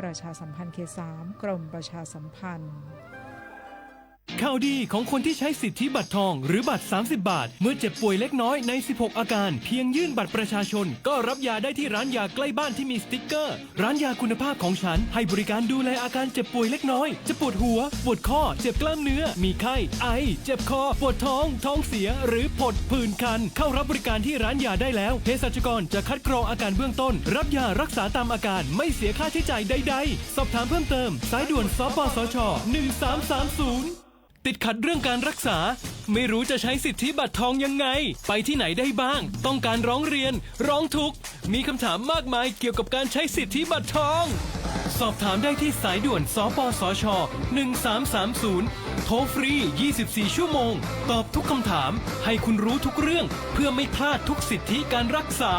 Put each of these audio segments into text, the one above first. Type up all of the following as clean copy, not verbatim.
ประชาสัมพันธ์เขต 3 กรมประชาสัมพันธ์ข่าวดีของคนที่ใช้สิทธิบัตรทองหรือบัตร30 บาทเมื่อเจ็บป่วยเล็กน้อยใน16อาการเพียงยื่นบัตรประชาชนก็รับยาได้ที่ร้านยาใกล้บ้านที่มีสติ๊กเกอร์ร้านยาคุณภาพของฉันให้บริการดูแลอาการเจ็บป่วยเล็กน้อยจะปวดหัวปวดข้อเจ็บกล้ามเนื้อมีไข้ไอเจ็บคอปวดท้องเสียหรือผดผื่นคันเข้ารับบริการที่ร้านยาได้แล้วเภสัชกรจะคัดกรองอาการเบื้องต้นรับยารักษาตามอาการไม่เสียค่าใช้จ่ายใดๆสอบถามเพิ่มเติมสายด่วนสปสช1330ติดขัดเรื่องการรักษาไม่รู้จะใช้สิทธิบัตรทองยังไงไปที่ไหนได้บ้างต้องการร้องเรียนร้องทุกข์มีคำถามมากมายเกี่ยวกับการใช้สิทธิบัตรทองสอบถามได้ที่สายด่วนสปสช1330โทรฟรี24ชั่วโมงตอบทุกคำถามให้คุณรู้ทุกเรื่องเพื่อไม่พลาดทุกสิทธิการรักษา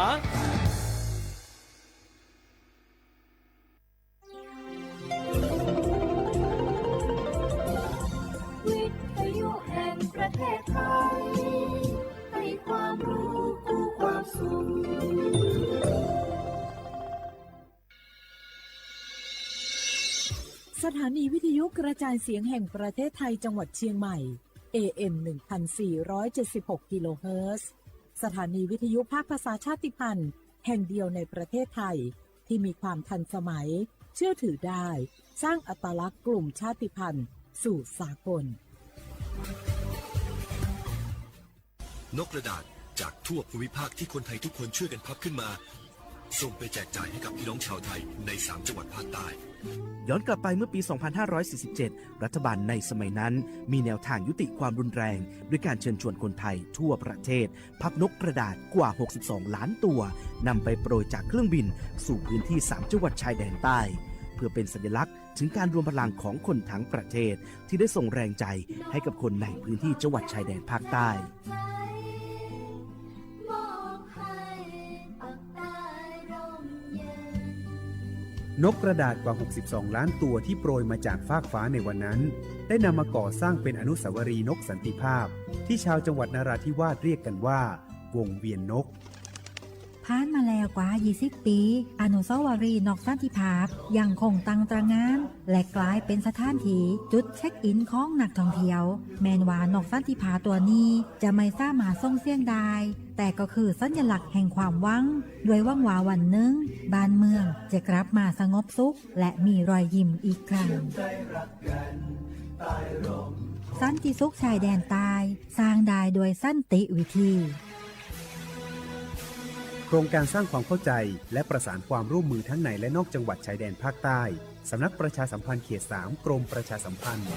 ประเทศไทยให้ความรู้กู้ความสุขสถานีวิทยุกระจายเสียงแห่งประเทศไทยจังหวัดเชียงใหม่ AM 1476 กิโลเฮิรตซ์สถานีวิทยุภาคภาษาชาติพันธุ์แห่งเดียวในประเทศไทยที่มีความทันสมัยเชื่อถือได้สร้างอัตลักษณ์กลุ่มชาติพันธุ์สู่สากลนกกระดาษจากทั่วภูมิภาคที่คนไทยทุกคนช่วยกันพับขึ้นมาส่งไปแจกจ่ายให้กับพี่น้องชาวไทยใน3จังหวัดภาคใต้ย้อนกลับไปเมื่อปี 2547 รัฐบาลในสมัยนั้นมีแนวทางยุติความรุนแรงด้วยการเชิญชวนคนไทยทั่วประเทศพับนกกระดาษกว่า 62 ล้านตัวนำไปโปรยจากเครื่องบินสู่พื้นที่3จังหวัดชายแดนใต้เพื่อเป็นสัญลักษณ์ถึงการรวมพลังของคนทั้งประเทศที่ได้ส่งแรงใจให้กับคนในพื้นที่จังหวัดชายแดนภาคใต้นกกระดาษกว่า 62 ล้านตัวที่โปรยมาจากฟากฟ้าในวันนั้นได้นำมาก่อสร้างเป็นอนุสาวรีย์นกสันติภาพที่ชาวจังหวัดนราธิวาสเรียกกันว่าวงเวียนนกผ่านมาแล้วกว่า 20 ปี อนุสาวรีย์นกสันติภาพยังคงตั้งตระหง่านและกลายเป็นสถานที่จุดเช็คอินของนักท่องเที่ยวแม้ว่านกสันติภาพตัวนี้จะไม่สามารถส่งเสียงได้แต่ก็คือสัญลักษณ์แห่งความหวังด้วยหวังว่าวันหนึ่งบ้านเมืองจะกลับมาสงบสุขและมีรอยยิ้มอีกครั้งสันติสุขชายแดนใต้สร้างได้โดยสันติวิธีโครงการสร้างความเข้าใจและประสานความร่วมมือทั้งในและนอกจังหวัดชายแดนภาคใต้สำนักประชาสัมพันธ์เขต 3 กรมประชาสัมพันธ์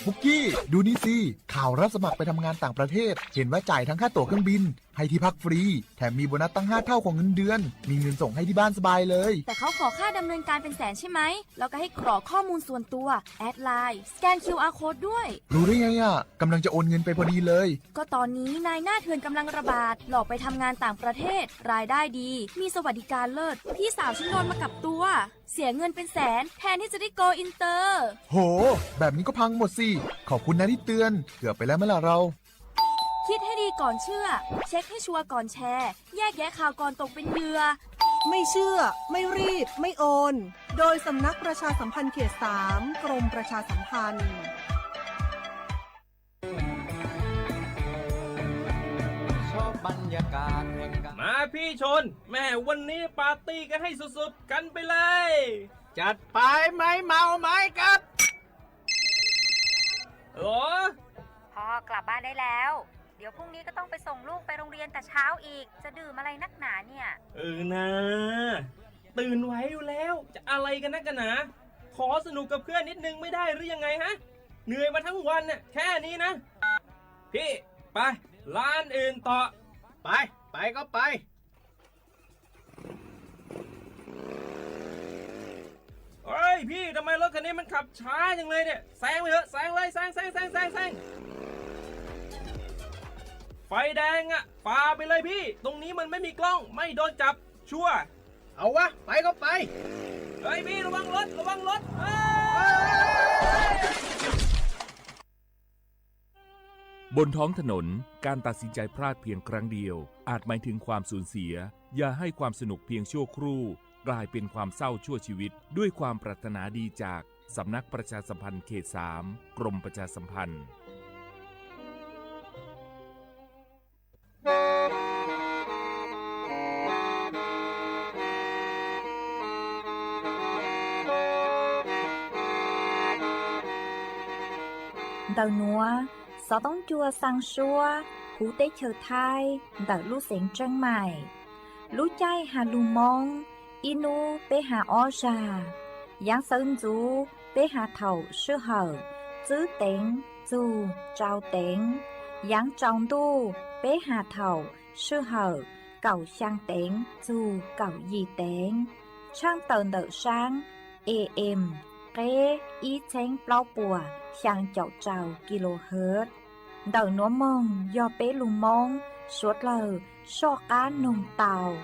บุกกี้ดูนี่สิข่าวรับสมัครไปทำงานต่างประเทศเห็นว่าจ่ายทั้งค่าตั๋วเครื่องบินให้ที่พักฟรีแถมมีโบนัสตั้ง5เท่าของเงินเดือนมีเงินส่งให้ที่บ้านสบายเลยแต่เขาขอค่าดำเนินการเป็นแสนใช่ไหมแล้วก็ให้กรอกข้อมูลส่วนตัวแอดไลน์สแกน QR Code ด้วยรู้ได้ไงอ่ะกำลังจะโอนเงินไปพอดีเลยก็ตอนนี้นายหน้าเถื่อนกำลังระบาดหลอกไปทำงานต่างประเทศรายได้ดีมีสวัสดิการเลิศพี่สาวฉันโดนมากับตัวเสียเงินเป็นแสนแทนที่จะได้โกอินเตอร์โหแบบนี้ก็พังหมดสิขอบคุณนะที่เตือนเกือบไปแล้วเมื่อเราคิดให้ดีก่อนเชื่อเช็คให้ชัวร์ก่อนแชร์แยกแยะข่าวก่อนตกเป็นเหยื่อไม่เชื่อไม่รีบไม่โอนโดยสำนักประชาสัมพันธ์เขต 3 กรมประชาสัมพันธ์ชอบบรรยากาศมาพี่ชนแม่วันนี้ปาร์ตี้กันให้สุดๆกันไปเลยจัดไปไหมเมาไหมครับโอ้พ่อกลับบ้านได้แล้วเดี๋ยวพรุ่งนี้ก็ต้องไปส่งลูกไปโรงเรียนแต่เช้าอีกจะดื่มอะไรนักหนาเนี่ยนะตื่นไว้อยู่แล้วจะอะไรกันนักกันหนาขอสนุกกับเพื่อนนิดนึงไม่ได้หรือยังไงฮะเหนื่อยมาทั้งวันเนี่ยแค่นี้นะพี่ไปร้านอื่นต่อไปก็ไปเฮ้ยพี่ทำไมรถคันนี้มันขับช้าจังเลยเนี่ยแซงไปเถอะแซงเลยแซงไฟแดงอ่ะฝ่าไปเลยพี่ตรงนี้มันไม่มีกล้องไม่โดนจับชัวร์เอาวะไปก็ไปเฮ้ยพี่ระวังรถโบ บนท้องถนนการตัดสินใจพลาดเพียงครั้งเดียวอาจหมายถึงความสูญเสียอย่าให้ความสนุกเพียงชั่วครู่กลายเป็นความเศร้าชั่วชีวิตด้วยความปรารถนาดีจากสำนักประชาสัมพันธ์เขต 3 กรมประชาสัมพันธ์Đầu núa, gió tống chua sang xua, cú tế chờ thai, đợi lũ xén trăng mải. Lũ chay hà lù mong, inu bế hà o ra. Giáng sơn chú, bế hà thầu sư hở, chữ tên, dù, trao tên. Giáng trong tu, bế hà thầu, sư hở, cầu sang tên, dù, cầu gì tên. Trang tờ nợ sang, AM, kế, ý chén plau bùa, sang chậu trào kHz. Đầu núa mong do bế lù mong, suốt lờ, so cá nông tàu.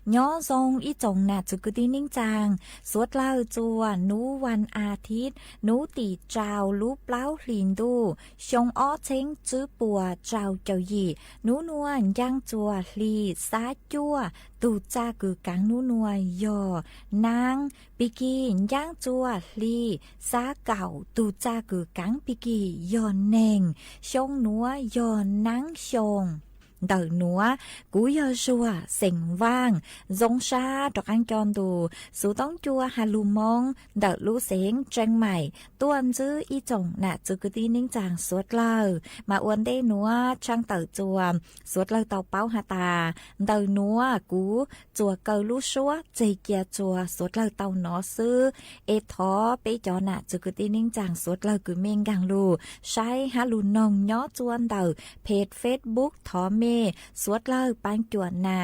Nhó dông ý chồng nà chú cứ tí ninh chàng, suốt lao chùa, núวันอาทิตย์ nú tỷ trào lú pláu lìn đu, xông ó chênh chữ bùa trào chào dì, nú nuôn giang chùa lì xá chua, tù cha cử cáng nú nuôn yò, nang, bì kỳ giang chùa lì xá cảo, tù cha cử cáng bì kỳ yò nèng, xông núa yò nắng xông. Đợi núa, cú yơ xua, xình vang, dông xa trọc ăn tròn đù, sú tông chua hà lù mong, đợi lũ xén tranh mày, tuần dư y chồng nạ chú cứ tí ninh chàng suốt lờ, mà uốn đê núa trang tờ chùa, suốt lờ tàu báo hà tà, đợi núa, cú, chùa cầu lũ xua, dây kia chùa, suốt lờ tàu nó sư, ê thó, bê cho nạ chú cứ tí ninh chàng suốt lờ cứ mênh gàng lù, sai hà lù nông nhó chuan đờ, page Facebook thó mê,สุดเลยปังจวนนา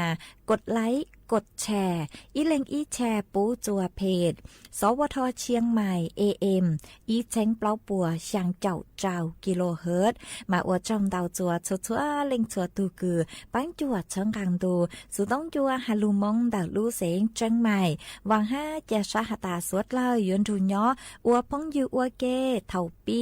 กดไลค์กดแชร์อีเล็งอีแชร์ปูจัวเพจสวทเชียงใหม่ AM อีเช้งเปล่าปัวช่างเจ้าเจ้าkHzมาอวดจอมดาวจัวชัวเล็งจัวตูกือปังจัวเชิงกังดูสุดต้องจัวฮาลูมงดาวลูเสงเชียงใหม่วังห้าเจสหัตาสุดเลยยนทูย้ออวพงยูอวเกเท่าปี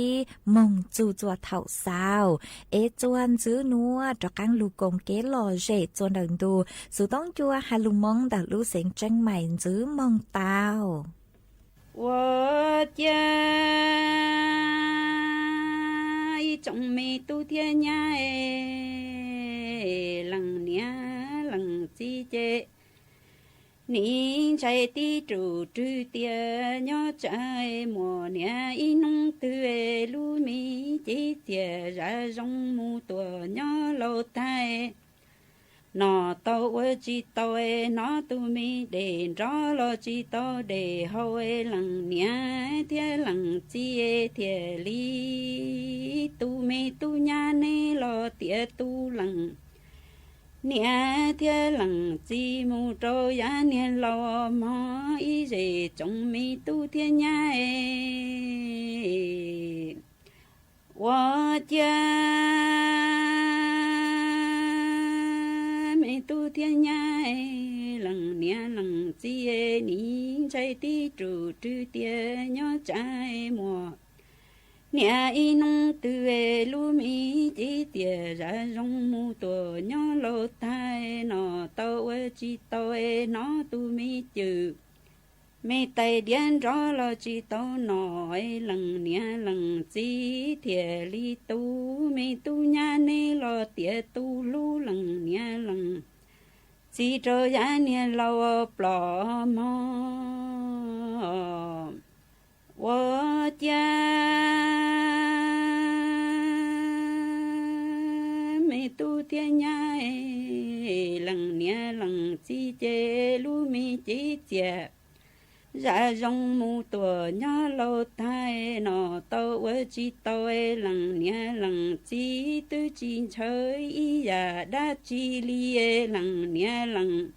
มงจูจัวเท่าสาวเอจวนซื้อนัวตะกังลูกงเกลอเจจวนเดินดูสุดต้องจัวฮาลูมงดาวลูเสงเชียงใหม่ซื้อมงตาว我家一种美都天涯诶，冷年冷季节，你在地主住的鸟在莫年一弄对路米季节热容木多鸟老太。nó tàu ở chỉ tàu ấy nó tụi mi để rõ lo chỉ tàu để hậu ấy lằng nhá thế lằng chi thế lý tụi mi tụi nhà này lo tiệt tụi lằng nhá thế lằng chi mu trâu giá nhá lo mò ý gì trong mi tụi thiên nhà ấy我家tu thiên nhai lằng nia lằng chi ní trái tí trụ trư tia nhỏ trái mùa nia y nông tư lu mi chi tia ra rong mu tổ nhỏ lô tai nó tàu chi tàu nó tu mi chữ mẹ tay điên rõ lo chi tàu nói lằng nia lằng chi thiệt li tu mẹ tu nhà nê lo tia tu lu lằng nia lằng chỉ cho giá nia lo plò mò wo cha mẹ tu thiên nhai lằng nia lằng chi chê lu mi chi chê ra rong mu tua nhá lâu tai nó tàu ở chi tàu lằng nia lằng chi tư chi chơi ý ya đã chi li lằng nia lằng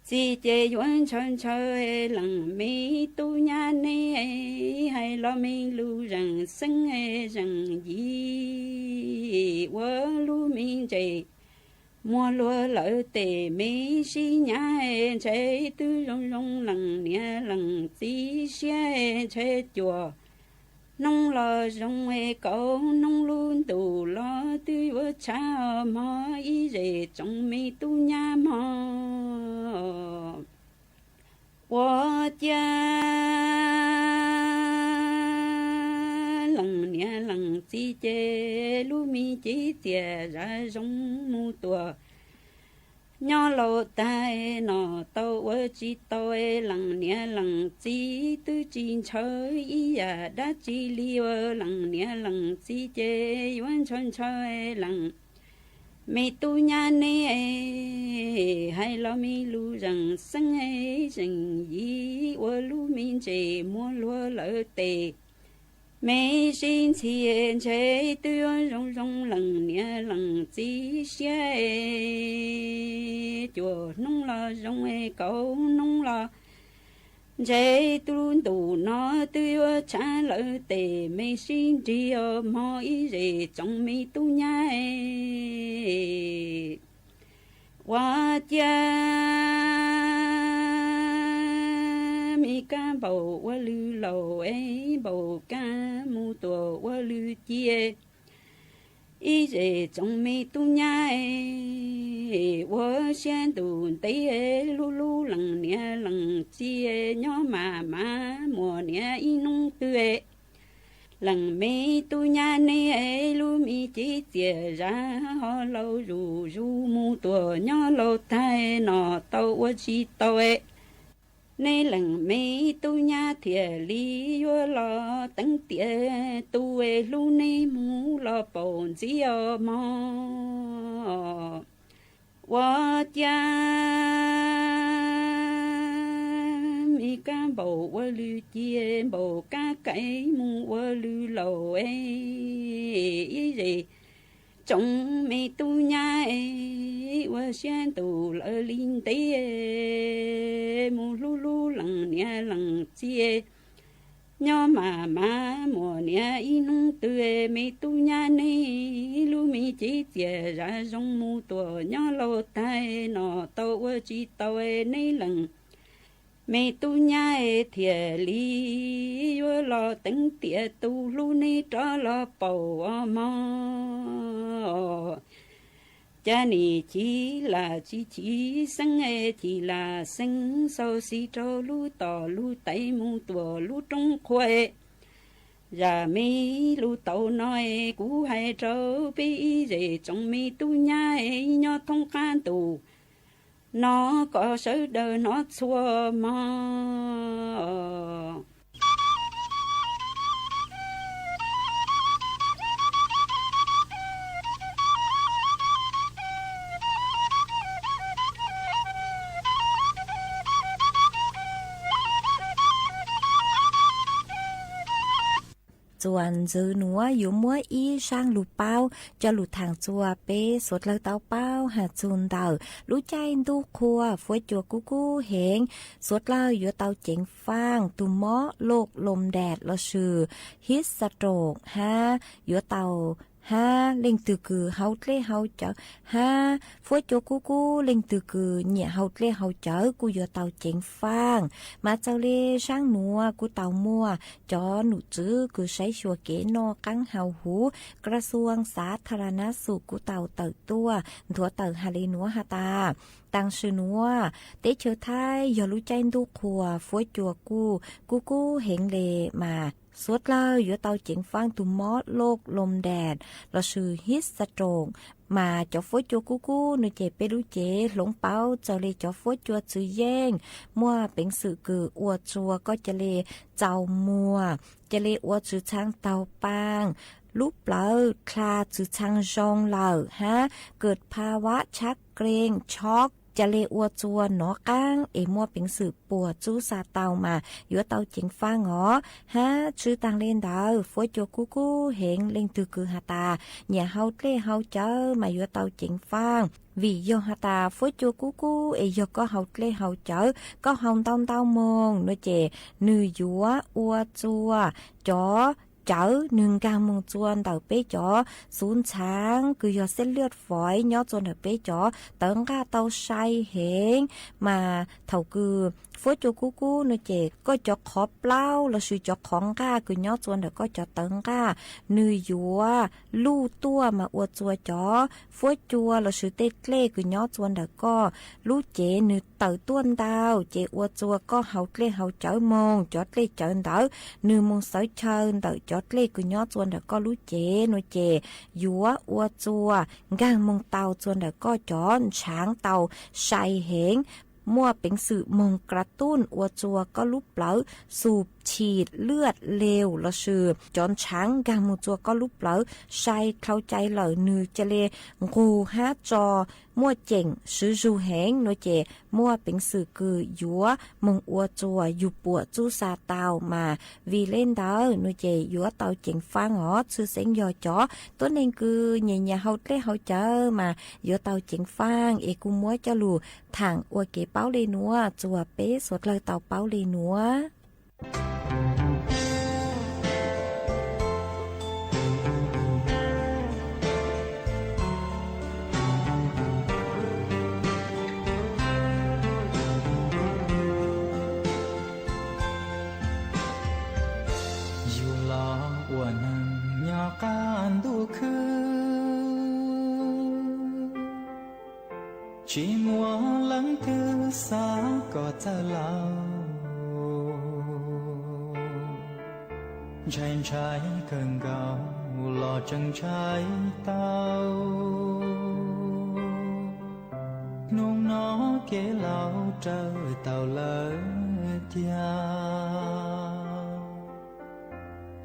chi chế yuan chân chơi lằng mi tu nha nê hay lo mi lu rằng sinh rằng gì wo lu mi chế mua lúa lỡ tề mấy xí nhá chế tư rong rong lần nhẹ lần tí xe chế chùa nông lo rong cậu nông luôn tù lo tư vợ cha mò ý rể trong mi tu nhà mò我家冷年冷季节，路米季节热容木多。nhỏ lâu tai nó tàu ở chỉ tàu lằng nhẹ lằng chỉ tư chín chơi ý à đã chỉ liều lằng nhẹ lằng chỉ chế vẫn chọn chơi lằng mẹ tu nhà nè hay lo mi lu rằng sang ấy rằng ý ở lu min chế mua lúa lỡ tề mẹ xin tiền chế tư rong rong lần nhẹ lần chỉ xe chùa nông lo rong cậu nông lo chế tu tù nó tư trả lỡ tề mẹ xin chiều mọi gì trong mi tu nhà qua cha mi ca bầu qua lư lầu ấy bầu ca mu tổ qua lư chia ý gì trong mi tu nhà qua sen tù tây lu lu lần nhẹ lần chia nhỏ mà mùa nhẹ y nông tươi lần mi tu nhà này lu mi chỉ chia ra họ lâu rù mu tổ nhỏ lâu thay nọ tàu qua chi tàu ấy nên lần mấy tu nhà thiệt lý vô lo tấn tiệt tu lu này mu lo bổn chỉ ở mò wa cha mi ca bầu wa lu chia bầu ca cái mu wa lu lầu ấy gì trong mi tu nhà wa sen tu lỡ linh tế mu lu lu lần nhẹ lần chia nhỏ mà mùa nhẹ y nông tươi mi tu nhà này lu mi chỉ chia ra trong mu tuổi nhỏ lâu tai nọ tàu chỉ tàu này lần mẹ tu nhà thiệt lý vô lo tính tiệt tu lu ni cho lo bầu mò cha nì chỉ là chỉ sinh chỉ là sinh sau si cho lu tỏ lu tây mu tua lu trong khuê ra mi lu tàu nói cú hay trâu bi gì trong mi tu nhà nhỏ thông can tù nó có sự đời nó xua mà chuẩn dư núa yếu múa y sang lù bao cho lù thằng chùa bê suốt lơ tao bao hạt chun tàu lù chay tu khua phơi chùa cú hẹn suốt lơ yếu tao chỉnh phang tu mó lục lồm đẹt lo sừ hít sa trộn ha yếu tao ha linh từ cử hậu lê hậu chở ha phối chỗ cú linh từ cử nhẹ hậu lê hậu chở cu giờ tàu chỉnh phang mà cháu lê sang nùa cu tàu mua cho nụ chữ cứ sấy chùa kế no căng hậu húกระทรวงสาธารณสุขกูเต่าเติร์ตัวถัวเติร์ฮาเลนัวฮาตาตังชื่อนัวเตเชอไทยอย่ารู้ใจดูขัวฝวยจัวกูเห็นเลมาสุดแล้วอยู่เตาเจ๋งฟังตุมอดโลกลมแดดเราชื่อฮิตสโตรกมาจอฝวยจัวกูนึกเจเปรู้เจหลงเป้าจะเลยจอฝวยจัวจื้อแย่งมัวเป็นสื่อกืออวดจัวก็จะเลยเจ้ามัวจะเลยอวดจื้อช้างเตาปางลูกเปล่าคลาจื้อช้างจองเหล่าฮะเกิดภาวะชักเกรงช็อกจะเลอวดจัวหนอก้างมัวเป็นสืบปวดจู้ซาเตามาอยู่เตาจิงฟ้าหงอฮะชื่อตังเล่นดาวฝวยจัวกูเห็นเล่งตือคือฮาตาอย่าเฮาเล่เฮาเจอมาอยู่เตาจิงฟ้าvì doฮาตาฝวยจัวกูยก็เฮาเล่เฮาเจอก็เฮาเตามองเนเจนือยัวอวดจัวจ๋อ เจอ1 กลางมงจวนเต่าเป้จ๋อศูนย์ช้างคือยอเส้นเลือดฝอยย่อจวนเต่าเป้จ๋อเติงก้าเต่าไซเหงมาเท่าคือphố cho cú nơi chè có cho khó plau là sự cho khóng ca cứ nhớ chuan được có cho tấn ca nơi dúa lu tua mà uo chua chó phố chua là sự tê lê cứ nhớ chuan được có lu chè nơi tự tuôn đào chè uo chua có hậu lê hậu chở mông chót lê chở đỡ nơi mông sới chân tự chót lê cứ nhớ chuan được có lu chè nơi chè dúa uo chua gang mông tàu chuan được có chó sáng tàu say hẹnมั่วเป็นสื่อมงกระตุ้นอัวจัวก็ลุบเปล่าสูบฉีดเลือดเลวละชื่อจอนช้างกางมูจัวก็ลุบเปล่าใช้เข้าใจเหล่านือจะเลงูฮาจอมั่วเจ๋งซื้อจูแหงโนเจมั่วเป็นสื่อคือยัวมงอัวจัวอยู่ปวดจูซาเตามาวีเล่นเดอโนเจยัวเตาเจ๋งฟังอ๋อชื่อเสียงยอจ๋อตัวเองคือเนี่ยเฮาเล่เฮาเจอมายัวเตาเจ๋งฟังเอกุมัวจะลูทางอัวเก๋เป้าเลยนัวจัวเป๊สวดเลยเตาเป้าเลยนัวการดูคือchỉ muốn lắng thư xa có ta lao tranh trái cơn gạo lò chân trái tao nung nó kế lao trời tàu lỡ tia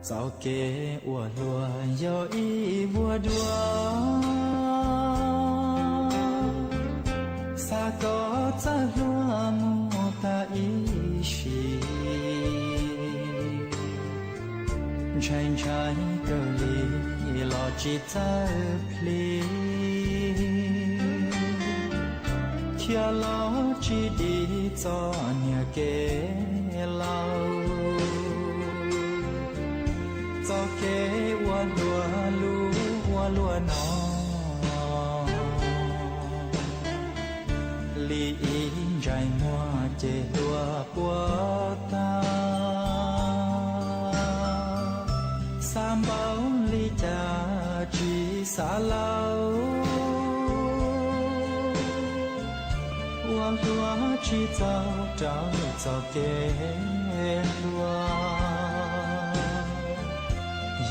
sao kê ua lùa yo y vua đua sa có ta lùa mù ta y shi tranh trái cơ li lo chỉ ta pli kia lo chỉ đi cho nhà kế lao cho kế ua lúa nó li in trái hoa chê lúa bùa ta sam bao li cha chỉ xa lâu ua lúa chỉ trao cho kế lúa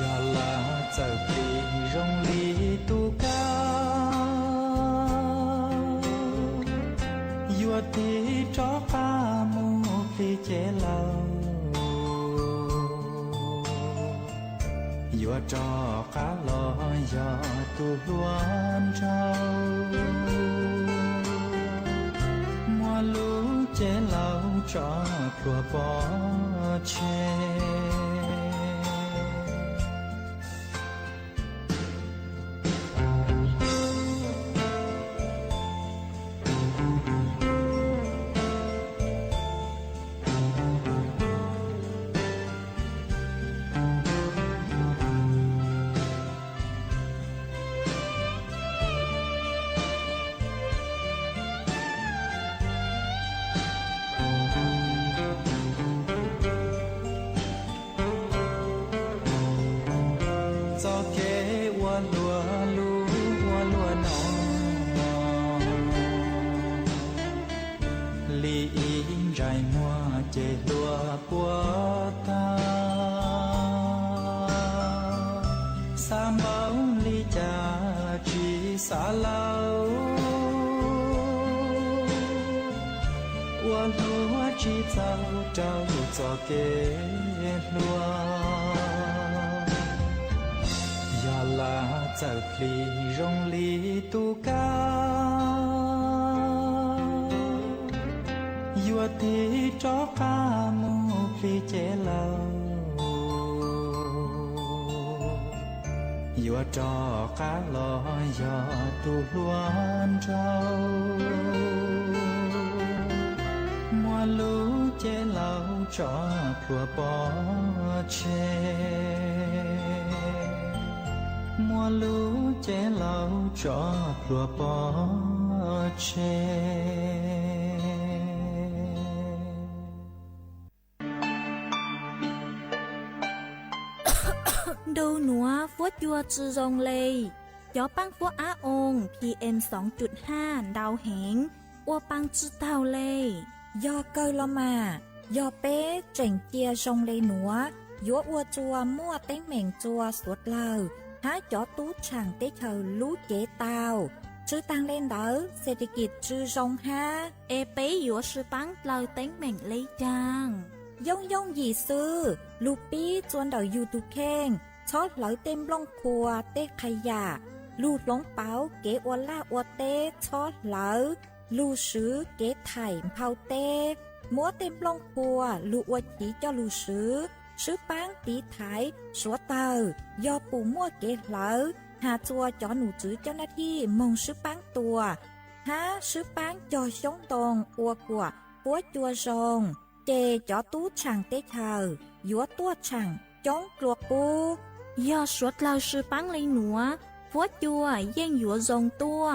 ya la chờ kỳ rong li tu ca yua ti cho ca mu phi chế lâu yua cho cá lo ya tu luan trao mua lú chế lâu cho tua bỏ chê trao cho kế lúa ya la chờ phi rong li tu ca yua ti cho ca mu phi chế lâu yua cho cá lo ya tu luan trao mua lú chế lâu cho plua bó chê mùa lũ chế lâu cho plua bó chê Đâu nữa phốt chua chư rong lây gió băng phốt á ôn PM 2.5 đào hẹn ô băng chư tàu lây do cơ lo mà do bé chỉnh chia rong lây nữa gió ô chua mua tên mèn chua suốt lờ há gió tú chẳng tế thờ lú chế tàu chư tăng lên đỡ sẽ đi kịp chư rong ha ê bé gió sư băng lờ tên mèn lây chàng Dông dông gì sư, lù bí chuan đầu YouTube khen, chót lỡ tem lông khua tê khai giả, lù lông báo kế ô la ô tê chót lỡ, lù sứ kế thải phao tê, múa tem lông khua lù ô chỉ cho lù sứ bán tí thái, số tờ, do bù mua kế lỡ, hà chua cho nụ chữ cho nó thi mong sứ bán tùa, há sứ bán cho sống tồn ô của bố chua rồng. Chê cho tú chẳng tế thờ, dũa tua chẳng, chống ruột bu. Do suốt lâu sư bán lên nữa, phó chua gian dũa dòng tua.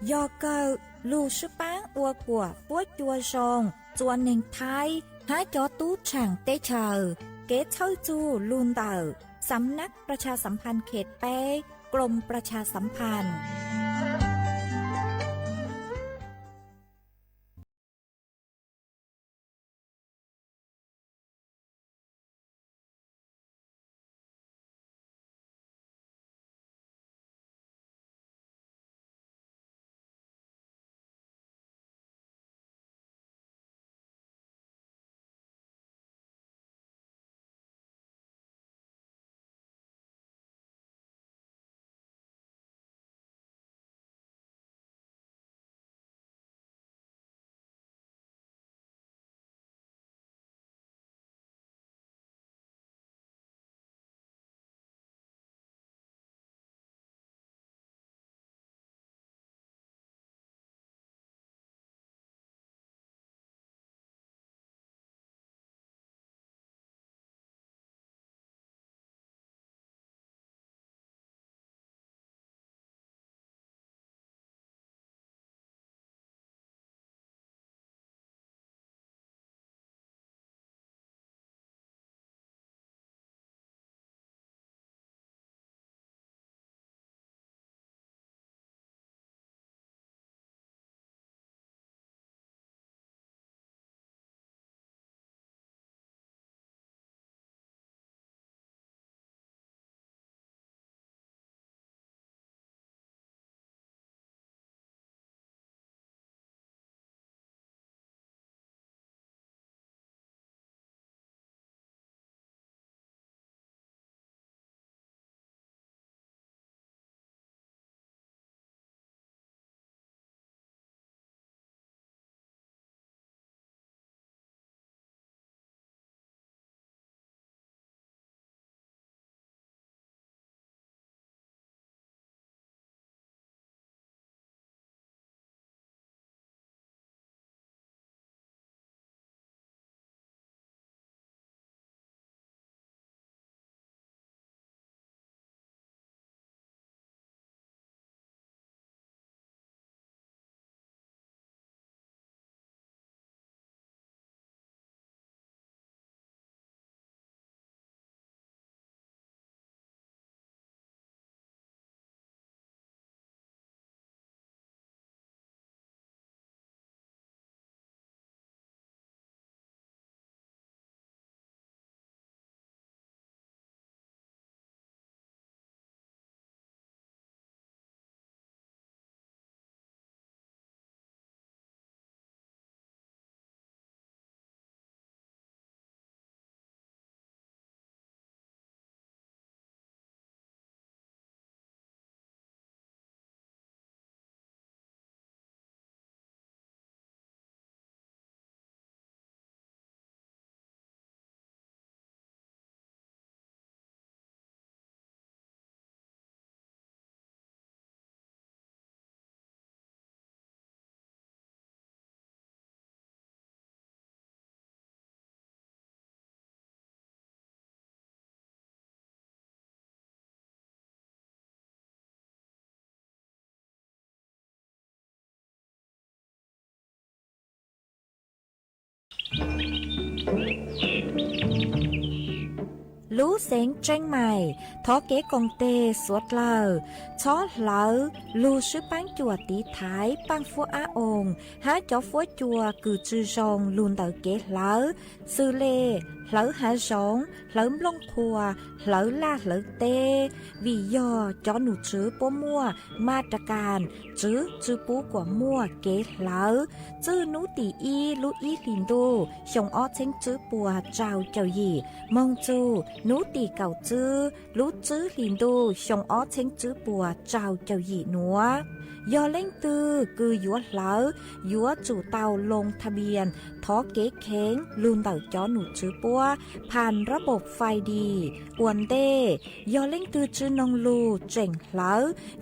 Do cơ, lưu sư bán ua của phó chua rồng, chua nền thái, há cho tú chẳng tế thờ. Kế thơ chu luôn tờ, sắm nắc ประชาสัมพันธ์เขตแป้กรมประชาสัมพันธ์ lú xén tranh mày thó kế công tê suốt lờ chó lỡ lú sư bán chùa tí thái bán phú á ồn há chó phú chùa cử chư rong luôn tờ kế lỡ sư lê lỡ há rong lỡ lông khùa lỡ la lỡ tê vì do chó nụ chữ bố mua ma trà càn chữ bố của mua kế lỡ chữ nụ tỷ y lú y lìn đô xong ó chênh chữ bùa trao chào gì mong chu nú tì cầu chữ lú chữ lìn đô xong ó chênh chữ bùa trao chào gì nữa do lên tư cứ dúa lỡ dúa chủ tàu lงทะเบียนท้อเก๋แข็งลืมเต่าจอหนูชื่อปัวผ่านระบบไฟดีอวนเด้ยอเล่งตือชื่อนองลูเจ๋งเหลอ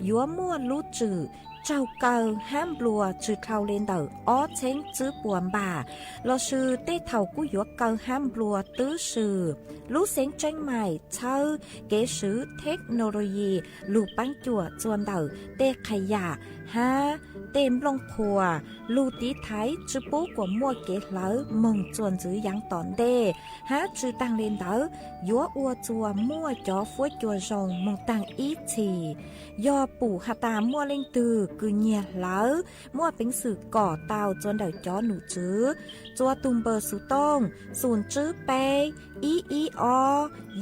ยัวมั่วลูจือเจ้าเก่าห้ามบัวชื่อเท่าเล่นเต่าอ้อเช้งชื่อปวนบ่าเราชื่อเต้เท่ากู้ยัวเก่าห้ามบัวตื้อชื่อลูเสียงแจ้งใหม่เช่าเก๋ชื่อเทคโนโลยีลูปังจั่วจวนเต่าเต้ขยะฮะเต็มลงพัวลูตีไทยจื้อปูกว่ามัวเกลเลมงจวนจื้อยังตอนเดฮะจื้อตังเลนเตอยัวอัวจัวมัวจอฟัวจัวรองมงตังอีทียอปู่ฮาตามัวเล่งตือกือเงียเลมัวเป็นสื่อก่อเตาจวนเดาจอหนูจื้อจัวตุมเบอร์สุต้องศูนย์จื้อเปอีอ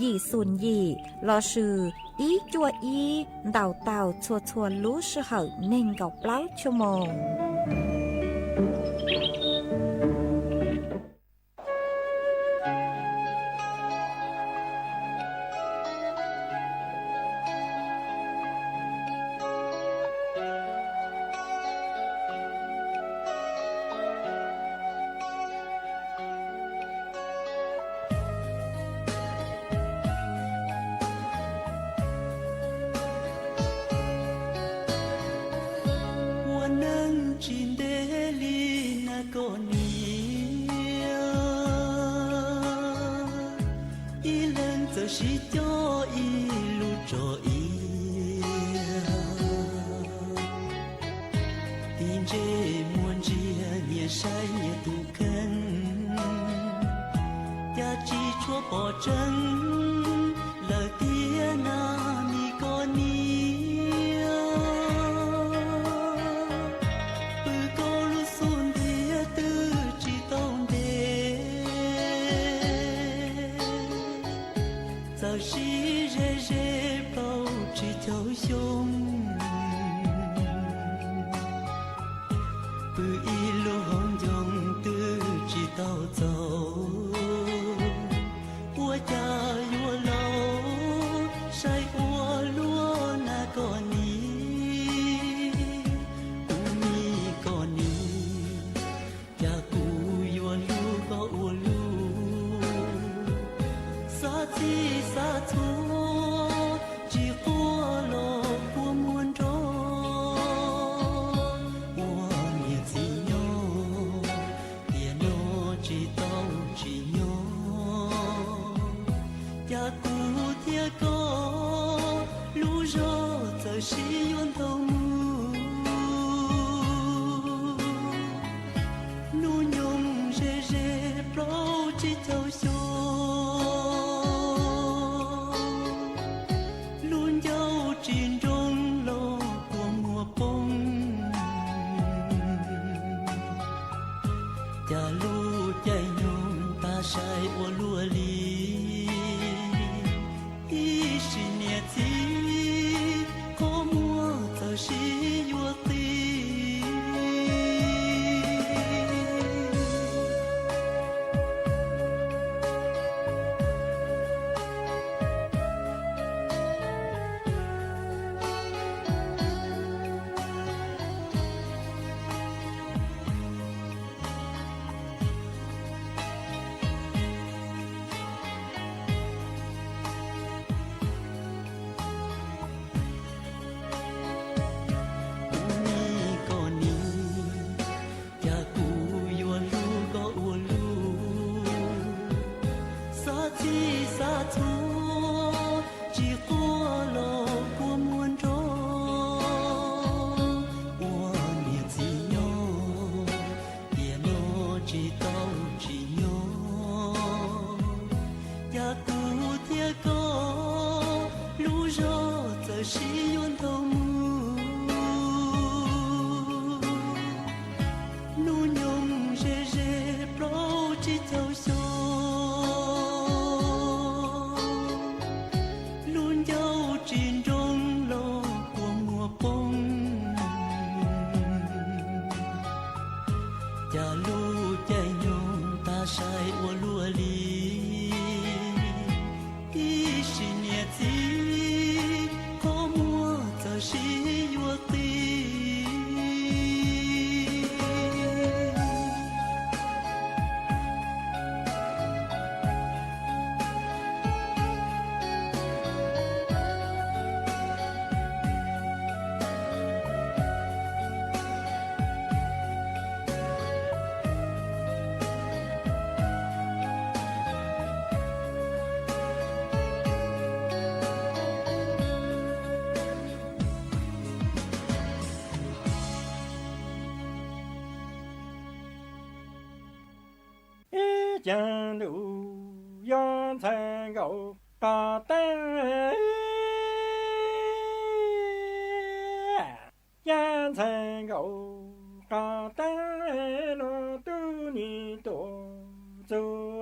ยี่ศูนย์ยี่รอชื่ออีจัวอีเต่าเต่าชัวรู้ชื่อเหาเน่งเก่าเปล่าชั่วโมง知道只有只走秀，luôn dấu trên trong lô của mùa bông cha lu chạy nhung ta sai ua lúa li đi xin nhẹ gì có mùa giờ xí ua ti chẳng đủ yon thành gấu cả tên yan thành gấu cả tên nó tu ni tổ dù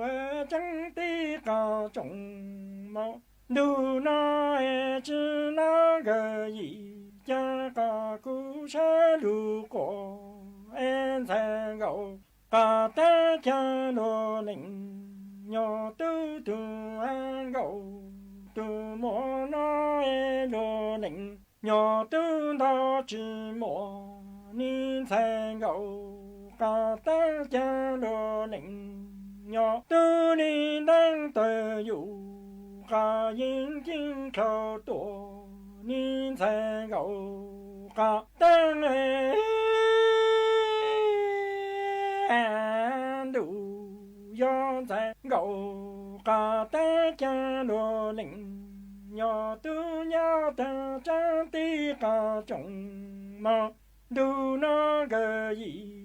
chẳng tí cả trọng mong đủ nó chỉ nó cái gì cha cả cú sẽ đủ có em thành gấu cả té cha lô lĩnh nhỏ tư tu an gấu tu mò nó lô lĩnh nhỏ tư đó chỉ mò nín thành gấu cả té cha lô lĩnh nhỏ tư nín đang tự dụ cả yên kinh khâu tổ nín thành gấu cả té đủ do tại gấu cả té cha lô lĩnh nhỏ tu nhau ta trang tí cả trọng mà đủ nó gờ gì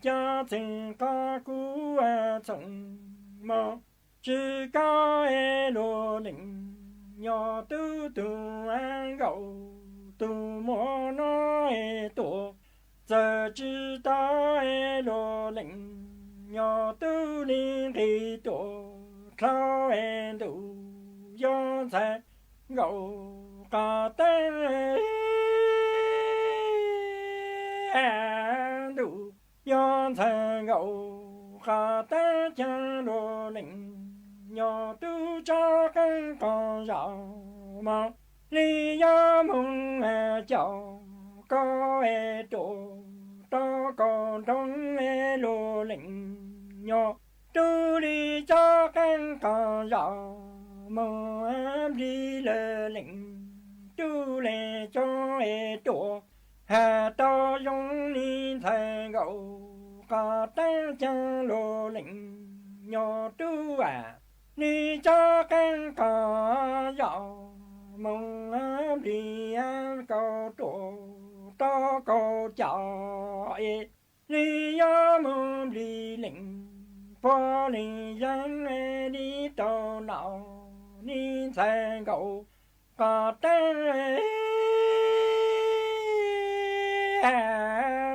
cha tình cả cú trọng mà chỉ có lô lĩnh nhỏ tu tu an gấu tu mò nó tổ giờ chỉ ta lô lĩnh nhỏ tu liên kỳ tổ khao đủ do thế gấu cả tên đủ do thế gấu cả tên cha lô lĩnh nhỏ tu cho cái con rau mà lý do mong chào có tổ to còn trong lô lĩnh nhỏ tu đi cho căn còn rõ mong em đi lơ lĩnh tu lệ cho tổ hà to giống đi thầy gấu cả tên cha lô lĩnh nhỏ tu đi cho căn còn rõ mong em đi ăn cầu tổ to cầu chào lý do mong đi lĩnh phó lý dân đi tàu nào đi xe gấu cả tên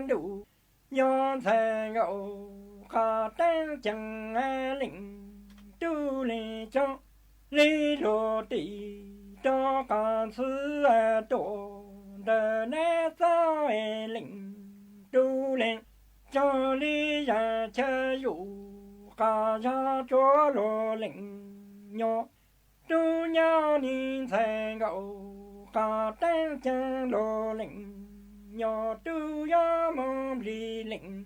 đủ do xe gấu cả tên chẳng lĩnh tu lý cho lý đồ tỷ cho cả sư tổ đời nét sao lĩnh tu lên cho lý ra chơi dụ cả ra cho lô lĩnh nhỏ tu nhau nhìn thầy gấu cả tên chân lô lĩnh nhỏ tu ya mong lý lĩnh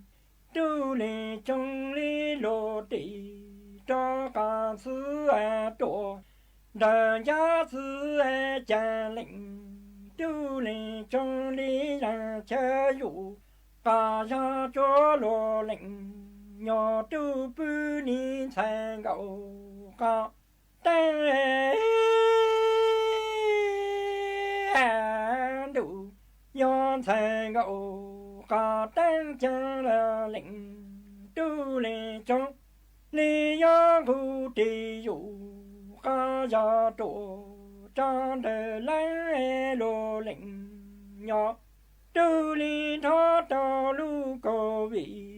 tu lì trong lý lô tỷ cho cả sư tổ đời giá sư cha lĩnh tu lì trong lý ra chơi dụ cả ra cho lô lĩnh nhỏ tu bư ni thầy gấu cả tên đủ do thầy gấu cả tên cha là lĩnh tu lì trong lý do cụ trì dụ cả gia tổ trong đời lấy lô lĩnh nhỏ tu lì thó cho lu cô vị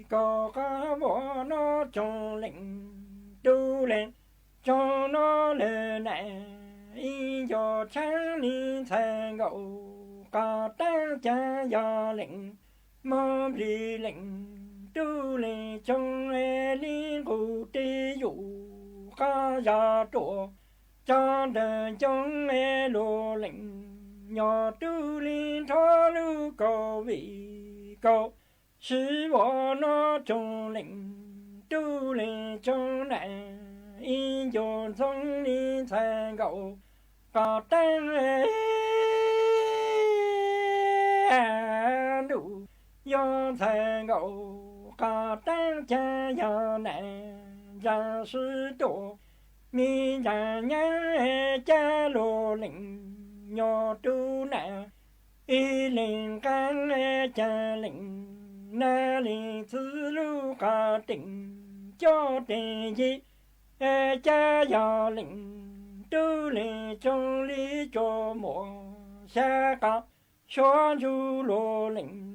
có cá bỏ nó cho lệnh tu lên cho nó lên này cho sáng đi thay gậu cả tan cha do lệnh mơ đi lệnh tu lên trong liên cụ tê dụ cá già tổ cho đời trong lô lệnh nhỏ tu lên thó lưu cầu vị cầu sư bỏ nó trong lệnh tu lên trong này in dồn trong đi thay gậu cả tan đủ do thay gậu cả tan cha do này ra sư tổ mi ra nhá cha lô lệnh nhỏ tu nè y lệnh can cha lệnh na lệnh thứ lu cả tỉnh cho tiền gì cha già lệnh tu lệnh trong lý cho mùa xa cả xóa du lô lệnh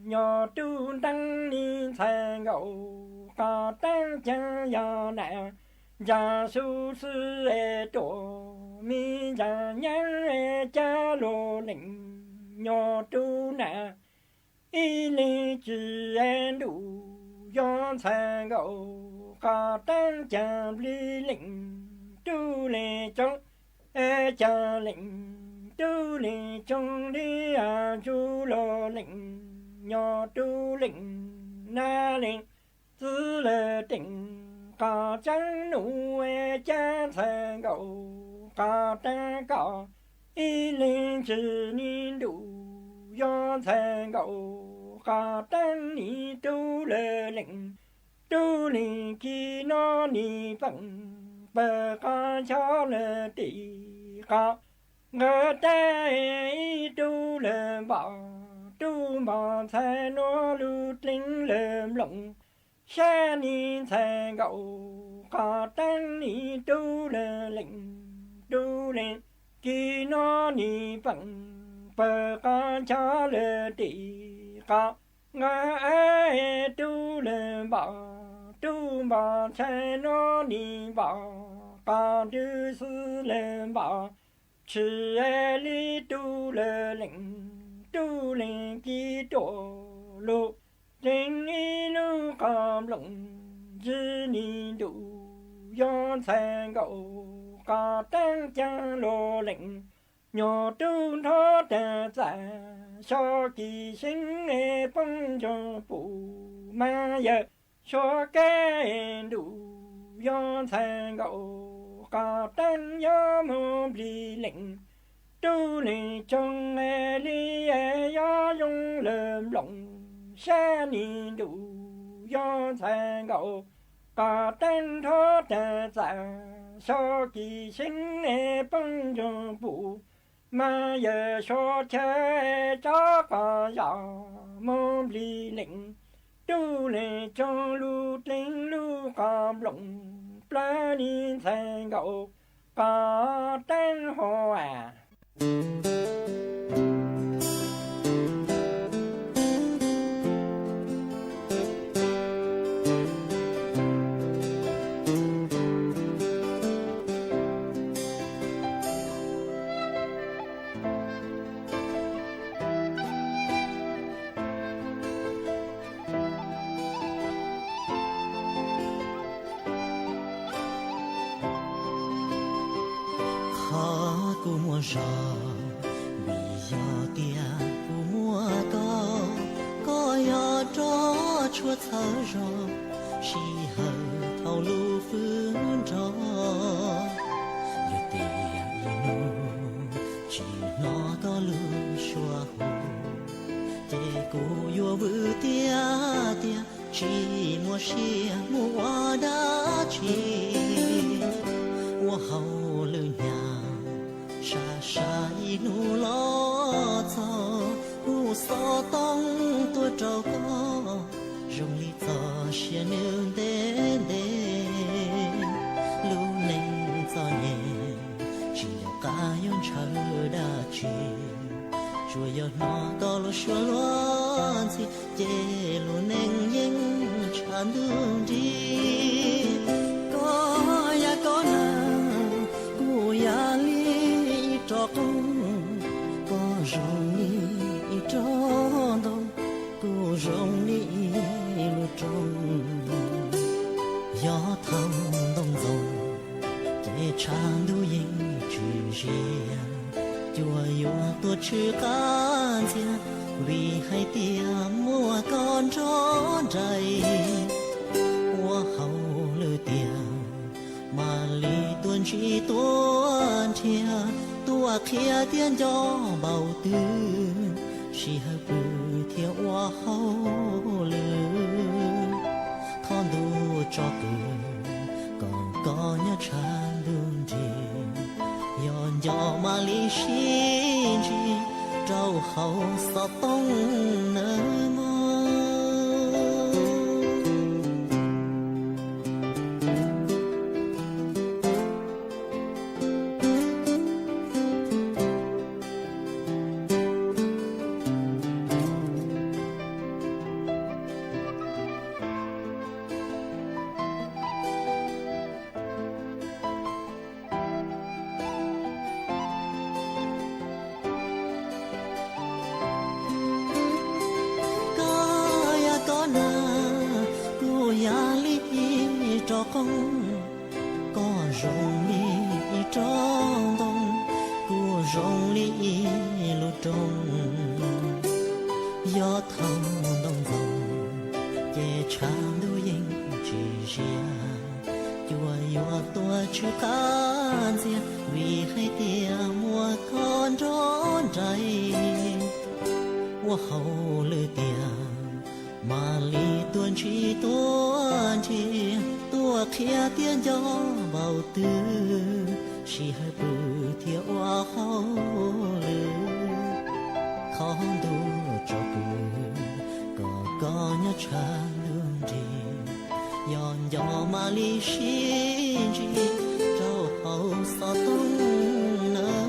nhỏ tu đăng đi thay gậu cả tăng cha già nè gia su sư tổ mi gia nhang cha lô lệnh nhỏ tu nè y lý chỉ đủ do thay gậu cả tăng cha lý lệnh tu lệnh trong cha lệnh tu lệnh trong đi du lô lệnh nhỏ tu lệnh na lệnh tư lệ tỉnh cả trắng nụ cha thay gậu cả ta cả y linh chỉ ni đủ do thay gậu cả tăng ni tu lệ lệnh tu lệnh khi nó ni bằng bờ ca cho lệ tỷ ca ngờ ta tu lệ bảo tu mà thay nó lưu linh lệ lộng xa ni thay gậu cả tăng ni tu lệ lệnh tu lệnh khi nó ni bằng bờ ca cho lệ tỷ ca ngờ tu lệ bảo tu mà thay nó ni bảo ca tư sư lệ bảo chỉ lý tu lệ lệnh khi tổ lộ tình ý lưu cảm lộng dư ni đủ do thay gậu cả tăng cha lô lệnh nhỏ tu thó trà giả cho kỳ sinh bông cho phụ ma giờ cho cái đủ do thay gậu cả tăng do mô bì lệnh tu lệnh trong lý do dùng lợm lộng xa ni đủ do thay gậu cả tăng thó trà giả cho kỳ sinh bông cho phụ mà giờ cho chơi cho cả giàu mô bì lệnh tu lệnh trong lưu tinh lưu cảm lộng plá ni thay gậu cả tăng hồ mua giò vì giò tia của mua có giò cho chúa thở giò chỉ hờ thâu lu phương giò giờ tia inu chỉ nó có lu xua hồ để cô yo vư tia tia chỉ mua xia mua đá chỉ mua hậu lư nhà xa inu lo cho u so tông tua trâu có rong li cho xia nương đến đến lu neng cho nhẹ chỉ là cá yon chờ đã chỉ chùa yo nó có lo xua lo gì chê lu neng yên đường đi có ya có nàng cô ya li cho con có rong ni cho đâu cô rong ni lu trong gió thăm đông dòng để tràn đu yên chữ riêng chùa yêu tôi chữ can thiên vì hai tia mua con chó chạy qua hậu lư tiền mà lý tuần chỉ tuần chia tua kia tiên gió bầu tư chỉ hơi bự theo qua hậu lư thon đu cho cười còn có nhớ tràn đường đi yon gió mà lý xin chi trâu hậu sao tông nở mơ cho con có rong li trong đông cô rong li lu trong gió thăm đông vòng che chán đu yên chỉ riêng chùa yêu tua chữ can diện vì hai tia mua con trốn chạy qua hậu lư tiền mà lý tuần chỉ tuần chỉ tua kia tiên gió bầu tư chỉ hơi bự theo hoa hậu lư không đủ cho cười có nhớ tràn đường đi yon gió mà lý xin chỉ trâu hậu sao tung nở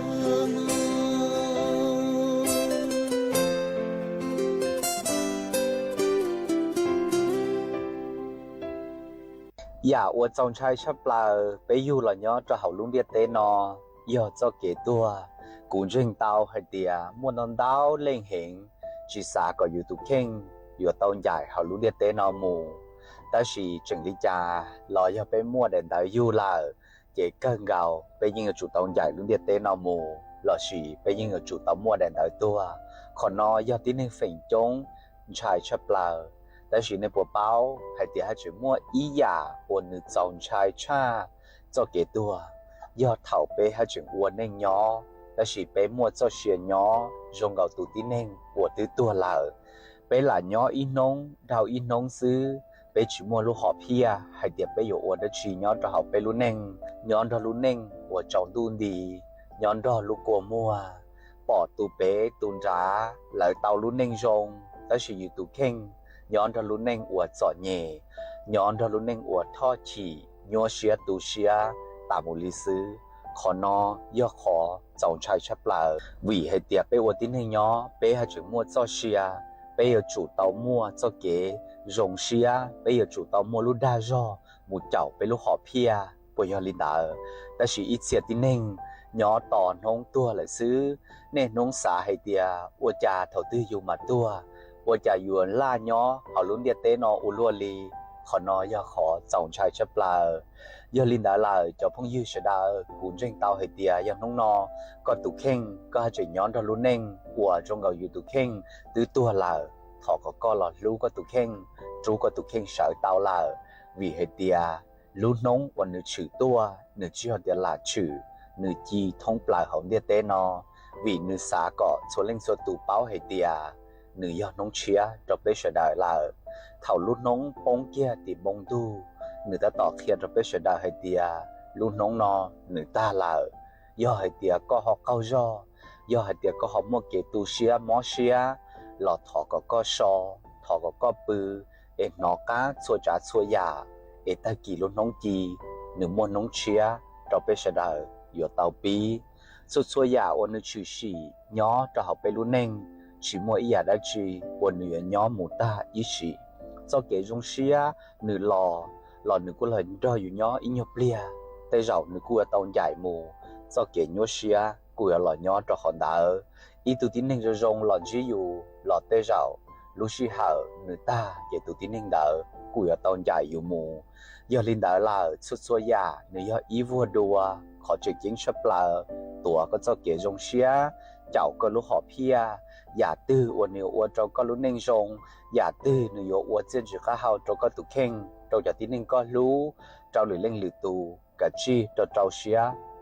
mơอย่าอวดจงใช้ชับลาไปอยู่หล่อย้อจะเขาลุงเดียเตนอย่าเจ้าเกตัวกูจึงเตาให้เดียมวนนอนดาวเล่งเหงจีสาก็อยู่ตุเข่งอยู่เตาใหญ่เขาลุงเดียเตนหมู่แต่สิจึงลิจาลอยอย่าไปมั่วเด่นดาวอยู่ลาเกเกินเกาไปยิงกับจุดเตาใหญ่ลุงเดียเตนหมู่หล่อสิไปยิงกับจุดเตามั่วเด่นดาวตัวขอนอย่าที่หนึ่งฝิ่งจงใช้ชับลาแต่สิในปัวเป้าให้เดียให้จุดมั่วอีหยาอวนนึกจงชายชาเจ้าเกตัวยอดเถ่าไปให้จุดอวนเน่งย้อแต่สิไปมั่วเจ้าเชียนย้อจงเกาตูที่เน่งอวดตื้อตัวเหล่าไปหลานย้ออีน้องดาวอีน้องซื้อไปจุดมั่วลูกหอเพียให้เดียไปอยู่อวดได้ชีย้อนเราไปรู้เน่งย้อนเรารู้เน่งอวดจองตูนดีย้อนรอลูกกัวมั่วปอดตูเป๊ตูนจ้าหลายเตารู้เน่งจงแต่สิอยู่ตูเข่งย้อนทะลุเน่งอวดจอดเย่ย้อนทะลุเน่งอวดทอดฉี่ยัวเชียตูเชียตามูลิซื้อขอนอย่อขอจงใช้ชับลาวีให้เตียไปอวดที่เน่งย้อไปให้จุดมั่วเจ้าเชียไปอยู่จุดเตามั่วเจ้าเก๋รงเชียไปอยู่จุดเตามั่วลูกได้จ่อหมูเจ้าไปลูกหอเพียปวยลินดาแต่ชีอิเสียที่เน่งย้อต่อน้องตัวเลยซื้อเน่น้องสาให้เตียอวดจาเท่าตื้ออยู่มาตัวว่าจะยวนล่าย้อเขาลุ้นเดียเตนอุลัวลีขอนอย่าขอจงชายชับลายอลินดาลาจะพงยืดดากุนเจงเตาให้เตียอย่างน้องก็ตุเข่งก็จะย้อนทะลุเน่งหัวจงเกาอยู่ตุเข่งตื้อตัวลาถอก็หลอดรู้ก็ตุเข่งจูก็ตุเข่งเฉยเตาลาวีให้เตียรู้น้องวันนึกชื่อตัวนึกชื่อเดียลาชื่อนึกจีท้องปลายของเดียเตนวีนึกสาก็ชวนเล่งโซตูเป้าให้เตียหนึ่งยอดน้องเชียจะไปเสดายลาเท่ารุ่นน้องปงเกียติบงดูหนึ่งตาต่อเคียนจะไปเสดายให้เตียรุ่นน้องนอหนึ่งตาลาย่อให้เตียก็หอกเก้าย่อให้เตียก็หอกมัวเกตูเชียมอเชียหลอดถอก็ชอถอก็ปือเอ็นนอก้าชัวจ่าชัวยาเอตากีรุ่นน้องจีหนึ่งมวนน้องเชียจะไปเสดายอยู่เตาปีสุดชัวยาโอนึกชื่อชีย้อจะหอกไปรุ่นเน่งchỉ mua ý đã chỉ quân người nhóm mù ta ý chỉ cho kế rong xia nửa lò nửa cô lời đoอยู่nhỏ ít nhộp lia tay rau nửa cô tàu dài mù cho kế nhô xia cô lò nhỏ cho hòn đá ít tụ tín nên rong lò chỉอยู่lò tay rau lúc xí hở nửa ta kế tụ tín nên đỡ cô tàu dàiอยู่mù giờ linh đỡ là xuất xua ya nửa ý vua đùa khó chuyện chính sắp làตัวก็จะเกี่ยงเชียเจ้าก็รู้หอบเพียอย่าตื้ออวนเนียวอวนเจ้าก็รู้เน่งชงอย่าตื้อเนียวอวนเจียนจือข้าเฮาเจ้าก็ตุเข่งเจ้าจะที่นึงก็รู้เจ้าหรือเล่งหรือตูกะจีเจ้าเชีย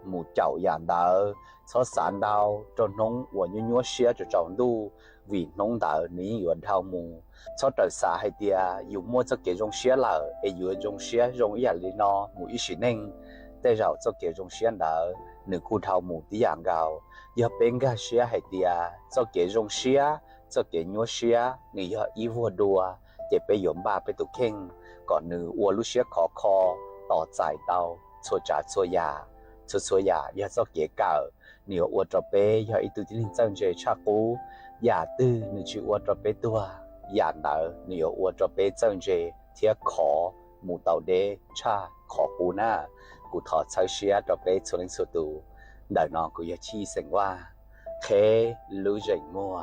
หมู่เจ้าอย่างดาวชอสารดาวเจ้าน้องอวนยัวเชียเจ้าดูvì nông đảo ní yuan thao mù cho đời xã hay tiaอยู่mua cho kế rong xía là ấyอยู่rong xía rong ý lý nó mù ý xí nênแต่เราจะเกี่ยงเชียนดาวหนึ่งคู่เท่าหมู่ที่อย่างเก่าอย่าเป็นกาเชียให้เดียจะเกี่ยงเชียจะเกี่ยงยัวเชียนี่อย่าอีวัวดัวจะไปหยมบาไปตุเข่งก่อนหนึ่งวัวลูเชียขอคอต่อใจเตาชัวจ่าชัวยาอย่าจะเกี่ยงเก่าเหนียววัวจะไปอย่าอีตุที่หนึ่งจังเจชากูอย่าตื้อหนึ่งชื่อวัวจะไปตัวอย่างเดาเหนียววัวจะไปจังเจเทียขอหมู่เต่าเดชาขอกูหน้ากูถอดเชือกเชียร์ไปชนสุดตูเดี๋ยวน้องกูจะชี้เสียงว่าเครู้ใจมัว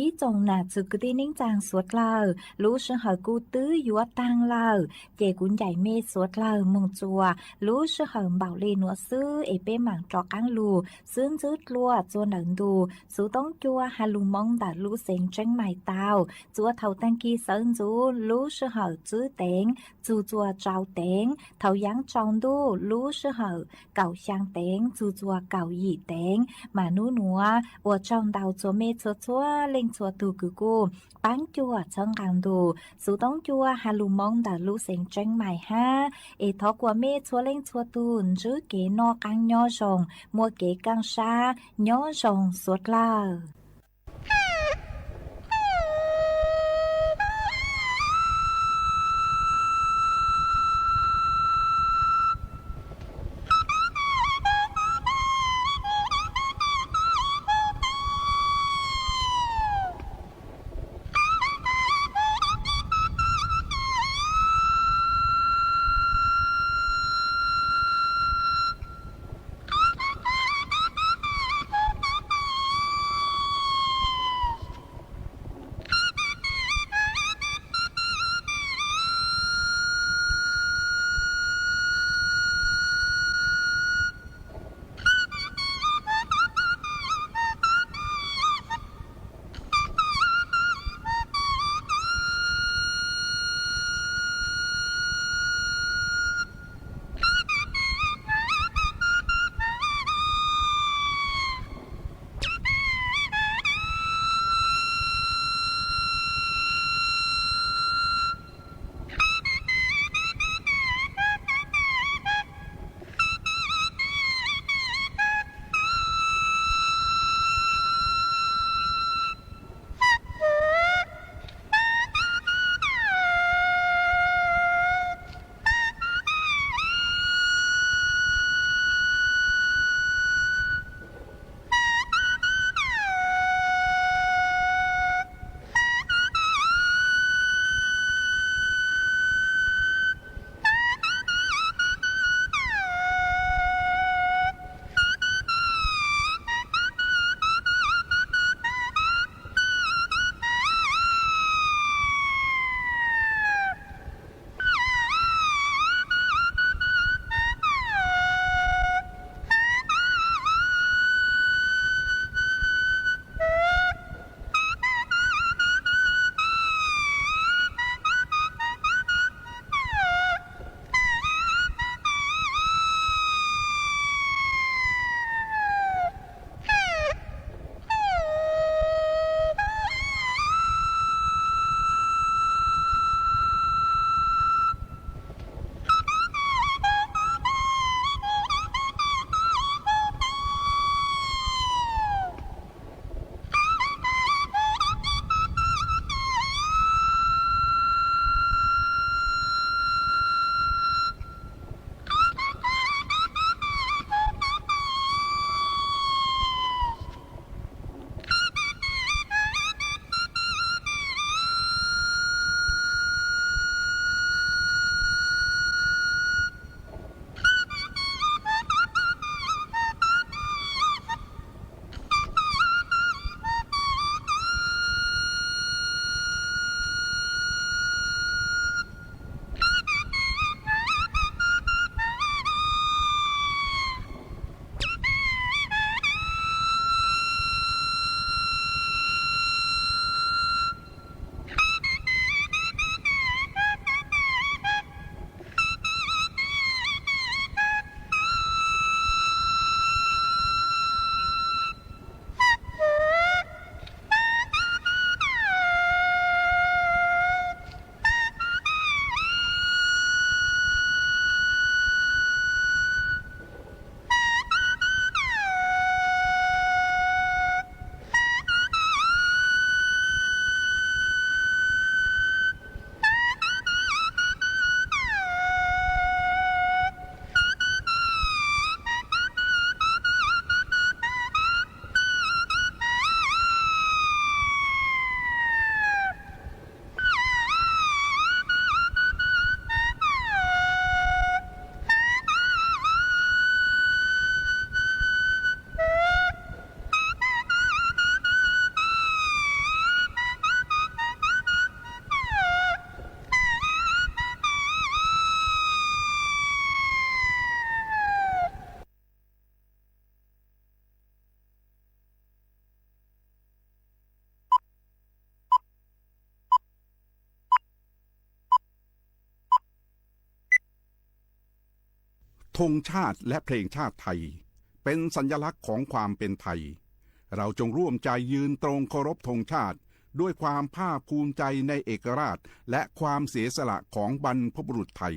ý chồng nà chữ cứ đi nín chàng suốt lờ lũ sư hở cu tứ yúa tăng lờ chè cũng dạy mê suốt lờ mừng chùa lũ sư hở bảo lê nụa sư ế bê mảng trọ cáng lù sướng dứt lùa chua nẩn đù sú tống chua hà lù mong đã lũ xanh tranh mài tàu chua thầu tăng kỳ sơn chú lũ sư hở chữ tén chú chua trao tén thầu giáng trong đu lũ sư hở cào sang tén chú chua cào dì tén mà nú nùa ở trong đào chua mê chua chua lên chua tù cử cô bán chua chân càng đù sú tống chua hà lù mong đã lũ xanh tranh mài ha ế thó của mê chua lên chua tù giữ kế no căng nho rồng mua kế căng xa nhó rồng suốt la ธงชาติและเพลงชาติไทยเป็นสัญลักษณ์ของความเป็นไทยเราจงร่วมใจยืนตรงเคารพธงชาติด้วยความภาคภูมิใจในเอกราชและความเสียสละของบรรพบุรุษไทย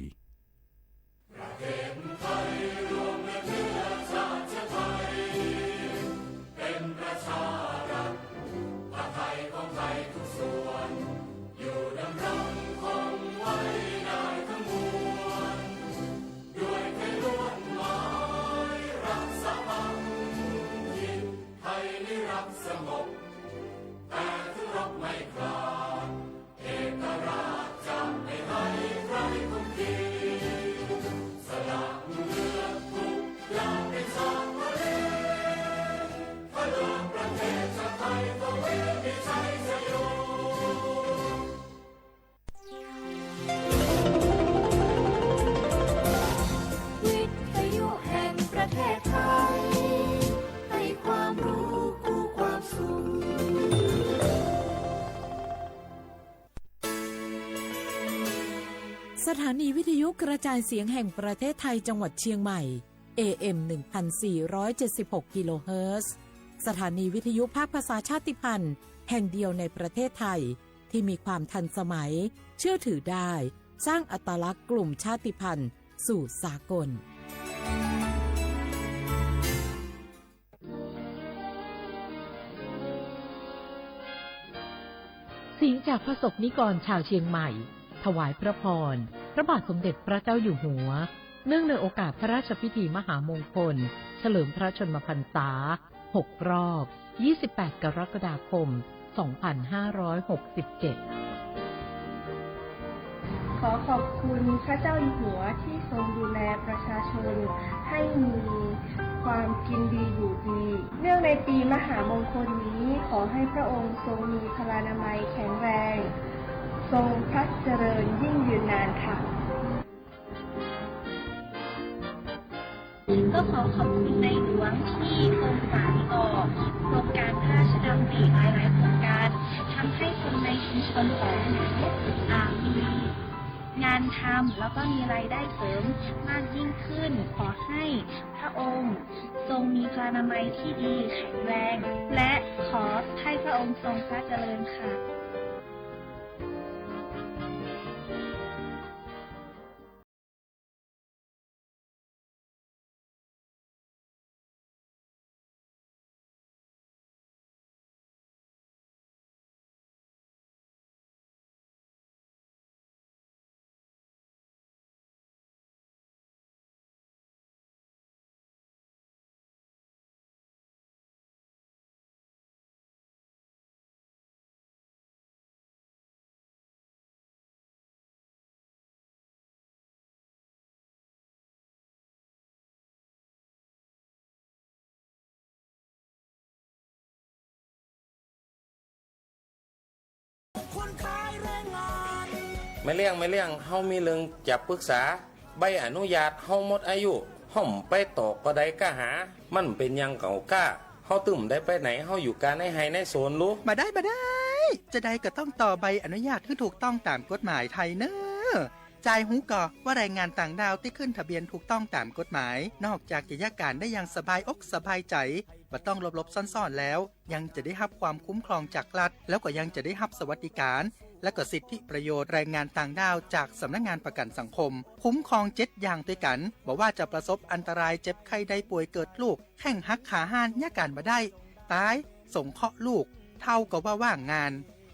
สถานีวิทยุกระจายเสียงแห่งประเทศไทยจังหวัดเชียงใหม่ AM 1476 กิโลเฮิรตซ์สถานีวิทยุภาคภาษาชาติพันธุ์แห่งเดียวในประเทศไทยที่มีความทันสมัยเชื่อถือได้สร้างอัตลักษณ์กลุ่มชาติพันธุ์สู่สากลเสียงจากพระสงฆ์นิกรชาวเชียงใหม่ถวายพระพรพระบาทสมเด็จพระเจ้าอยู่หัวเนื่องในโอกาสพระราชพิธีมหามงคลเฉลิมพระชนมพรรษา6 รอบ 28 กรกฎาคม 2567 ขอขอบคุณพระเจ้าอยู่หัวที่ทรงดูแลประชาชนให้มีความกินดีอยู่ดีเนื่องในปีมหามงคลนี้ขอให้พระองค์ทรงมีพลานามัยแข็งแรงทรงพระเจริญยิ่งยืนนานค่ะก็ขอขอบคุณในหลวงที่ทรงสานต่อโครงการพระราชดำริหลายๆโครงการทำให้คนในชุมชนของหนูมีงานทำแล้วก็มีรายได้เสริมมากยิ่งขึ้นขอให้พระองค์ทรงมีพลานามัยที่ดีแข็งแรงและขอให้พระองค์ทรงพระเจริญค่ะไม่เลี่ยงเฮามีเรื่องจะปรึกษาใบอนุญาตเฮาหมดอายุห่อมไปตอกก็ได้ก็หามันเป็นยังเก่าก้าเฮาตึมได้ไปไหนเฮาอยู่การในในโซนรู้มาได้จะได้ก็ต้องต่อใบอนุญาตที่ถูกต้องตามกฎหมายไทยเนอะจ่ายหูก่อว่าแรงงานต่างดาวที่ขึ้นทะเบียนถูกต้องตามกฎหมายนอกจากจะยากการได้อย่างสบายอกสบายใจบ่ต้องลบซ่อนๆแล้วยังจะได้รับความคุ้มครองจากรัฐแล้วก็ยังจะได้รับสวัสดิการและก็สิทธิประโยชน์แรงงานต่างดาวจากสำนักงานประกันสังคมคุ้มครอง7 อย่างด้วยกันบอกว่าจะประสบอันตรายเจ็บไข้ได้ป่วยเกิดลูกแข้งหักขาห้านยากการมาได้ตายสงเคราะห์ลูกเท่ากับว่าว่างงาน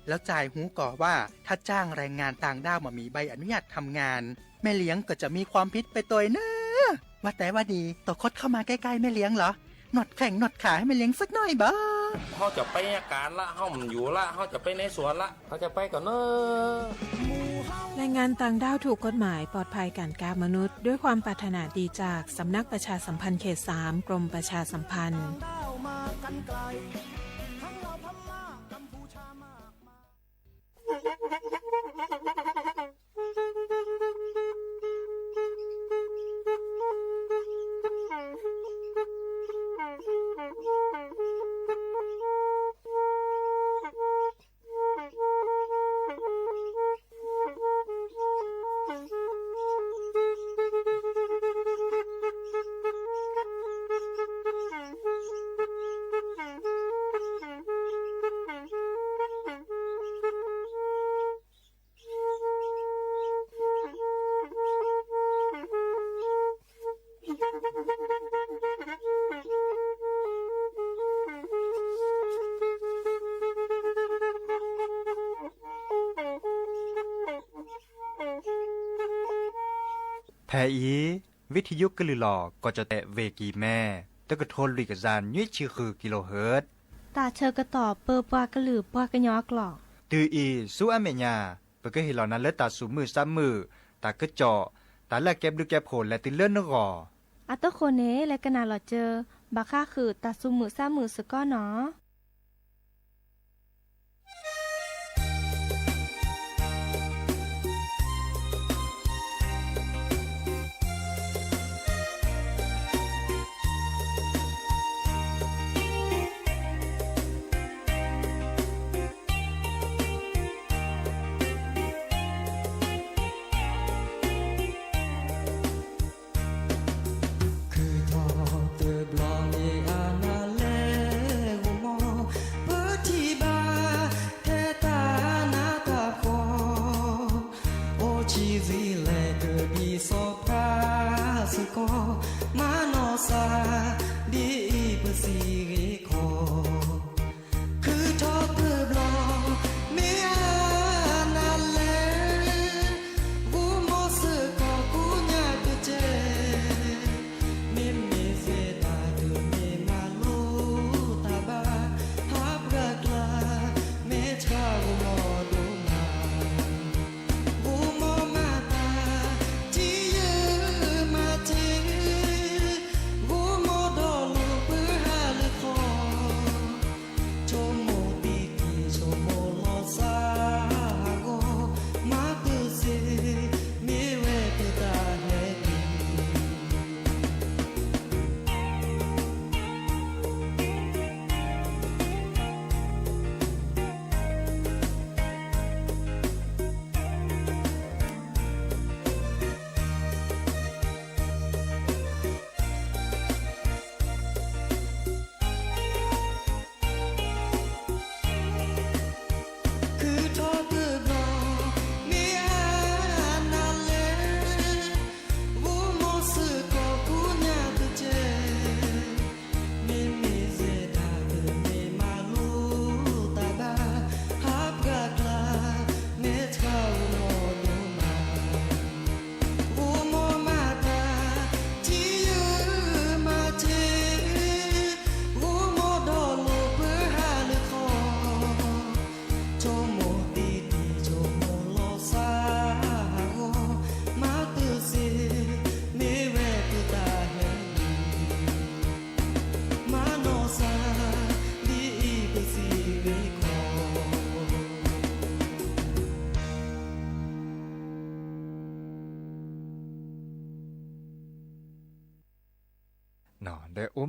แล้วจ่ายหูก่อว่าถ้าจ้างแรงงานต่างด้าวมามีใบอนุญาตทำงานแม่เลี้ยงก็จะมีความผิดไปตัวเนอะว่าแต่ว่าดีต่อคดเข้ามาใกล้ๆแม่เลี้ยงเหรอหนอดแข่งหนอดขาให้แม่เลี้ยงสักหน่อยบ้าเขาจะไปการละเขาอยู่ละเขาจะไปในสวนละเขาจะไปก่อนเนอะแรงงานต่างด้าวถูกกฎหมายปลอดภัยการค้ามนุษย์ด้วยความปรารถนาดีจากสำนักประชาสัมพันธ์เขต 3 กรมประชาสัมพันธ์ แพอีวิทยุกลือหลอก็จะแตะเวกีแม่ตะกะโทนลิกซานยี่ชื่อคือกิโลเฮิรตซ์ตาเชอกระต่อเปอปากระหลือปากระยอกหลอกตืออีสู้อเมญาเปก็เห็นเหล่านั้นแล้วตาสูมือซ้ำมือตากระจอตาแลกเก็บดูแก็บโผล่และติเลื่อนนกออัตโคเนและกนาหลอเจอบาค่าคือตาสูมือซ้ำมือสก้อเนาะ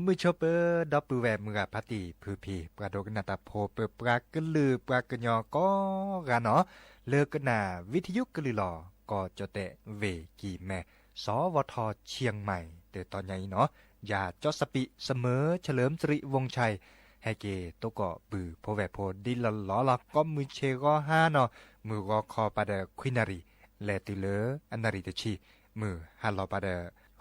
มือชอเปอร์ดอปือแวมือพัติพือพีปราโดกนาตาโพเปปรากะลือปรากะยอก็กะเนาะเลิกกะนาวิทยุกะลือหลอก็จะแตะเวกีแม่สวทเชียงใหม่เตตอนใหญ่เนาะอย่าจอสปิเสมอเฉลิมสิริวงชัยให้เกตก็ปือโพแวโพดิลลอลักก็มือเชก็5เนาะมือก็คอปาเดควินารีแลติเลอนารีตชีมือฮัลโลปาเด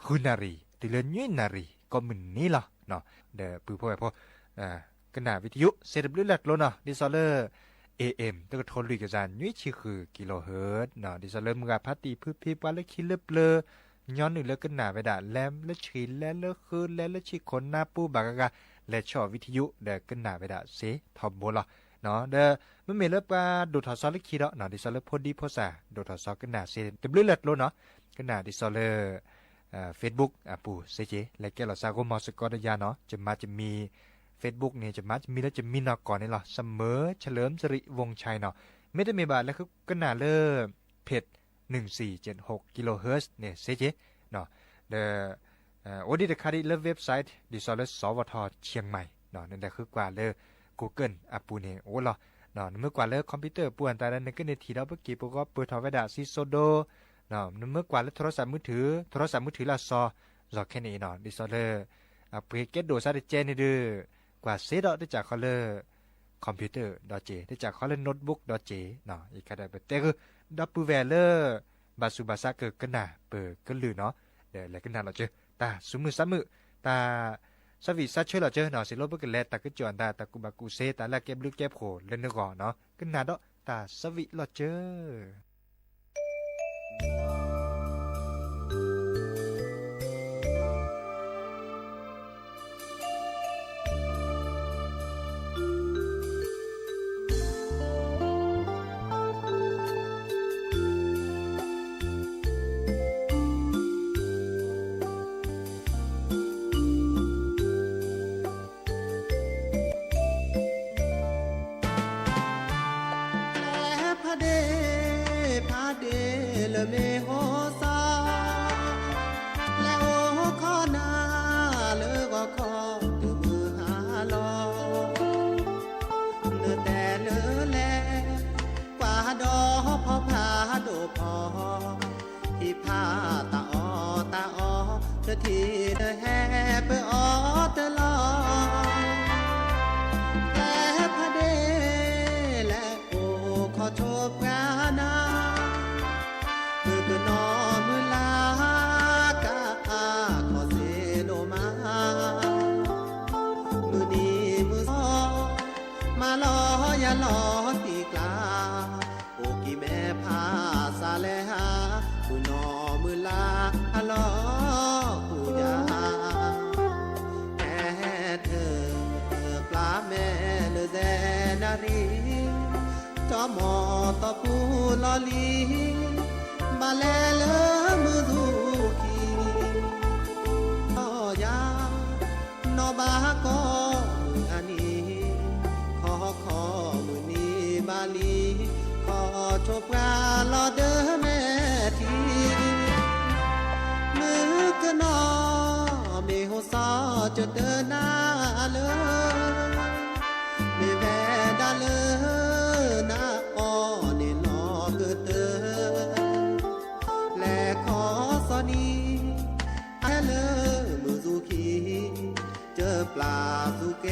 คุนารีติเลญนารีก็มึนนี่ล่ะเนาะเดปือพวกพวกกระดาษวิทยุเซตบลูแลตโลเนาะดิซอลเลอร์ AM ตะกะโทนลุยกะจานยุ้ยชื่อคือกิโลเฮิรตซ์เนาะดิซอลเลอร์มึงพัติพือพีปว่าและคิเลเปลย้อนหนึ่งแล้วกระดาษไปดาแลมและชีและเลคือและละชีคนหน้าปูบากะและชอวิทยุเดกระดาษไปดาเซทอมโบล่ะเนาะเดมันมีเล็บว่าดูทอซอลคิดเนาะดิซอลเลอร์พอดีพอซาดูทอซอกระดาษเซตบลูแลตโลเนาะกระดาษดิซอลเลอร์Facebook ปู่เซเจและแกเราซาโกมอสกอดยาเนาะจะมี Facebook เนี่ยจะมีแล้วจะมีนอกก่อนนี่หรอเสมอเฉลิมสิริวงชัยเนาะไม่ได้มีบาทแล้วคือก็น่าเลิศเพจ1476กิโลเฮิรตซ์เนี่ยเซเจเนาะเดโอดิเดคาดิเลิฟเว็บไซต์ดิซอลเลสวทเชียงใหม่เนาะนั่นแหละคือกว่าเลย Google ปู่เนี่ยโอ้ล่ะเนาะเมื่อกว่าเลยคอมพิวเตอร์ป่วนแต่นั้นก็ในทีเราเมื่อกี้พวกก็เปิดทอไว้ดาซิโซโดเนาะเมื่อกว่าแล้วโทรศัพท์มือถือละซอแค่นี้เนาะดิซอลเลอร์เปิดเก็ตโดซาดิเจนี่ดื้อกว่าเซดได้จากคอลเลอร์คอมพิวเตอร์ดอเจได้จากคอลเลอร์โน้ตบุ๊กดอเจเนาะอีกก็ได้เปิดแต่คือดับเบิลแวลเลอร์บาสุบาซาเกิดกันน่ะเปิดก็ลือเนาะเดี๋ยวแล้วกันน่ะเราเจอตาซุมือซ้ำมือตาสวิซัดช่วยเราเจอเนาะสิโลเบิกแลตาก็จวนตากุบากูเซตาละเก็บลึกเก็บโขเล่นนึกก่อนเนาะกันน่ะดอกตาสวิเราเจอ ทีแฮเปออตลอแต่พระเดและโอขอโชบกานามือเป็นนอมือลากาขอเสโลมามือนี้มือซอมาลออย่าลอตีกลาโอกี่แม่พาซาเลหามือนอมือลาฮัลโหลกูยาแม่เธอปลาแม่เลแดนารีจอมอตอปูลอลีมาแลเลมือดูคียานอบาก็มืออันนี้ขอมือนี้บาลีขอโชบกาลอเดอแม่ทีมือกนอเมโหซอจะเดินหน้าเลยเมแวดาเลยนาอ้อเนลอเกิดเตอและขอสอนีไอเลมือซูคีเจอปลาสุเก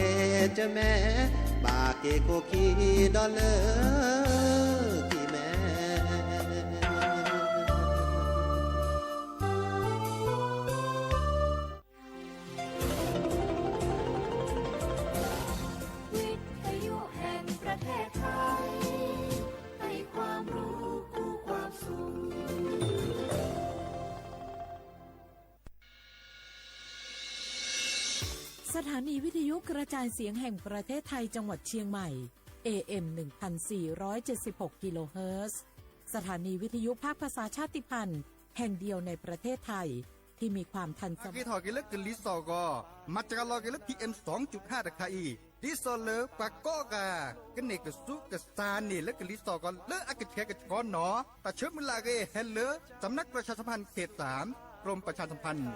เจอแม่บาเกโกคีดอเลที่แม่วิทยุแห่งประเทศไทยให้ความรู้คู่ความสุข สถานีวิทยุกระจายเสียงแห่งประเทศไทยจังหวัดเชียงใหม่ AM 1476 กิโลเฮิรตซ์ สถานีวิทยุภาคภาษาชาติพันธุ์แห่งเดียวในประเทศไทยที่มีความทันสมัยกีทอกิลึกกลิซอกอมาจากลอกิลึก PM 2.5 ตะไคอีดิโซเลปากกอกากเนกสุกสานีและกลิซอกอเลอักเชกกอนหนอตะเชิบมือลาเกเฮลเลสำนักประชาสัมพันธ์เขต 3 กรมประชาสัมพันธ์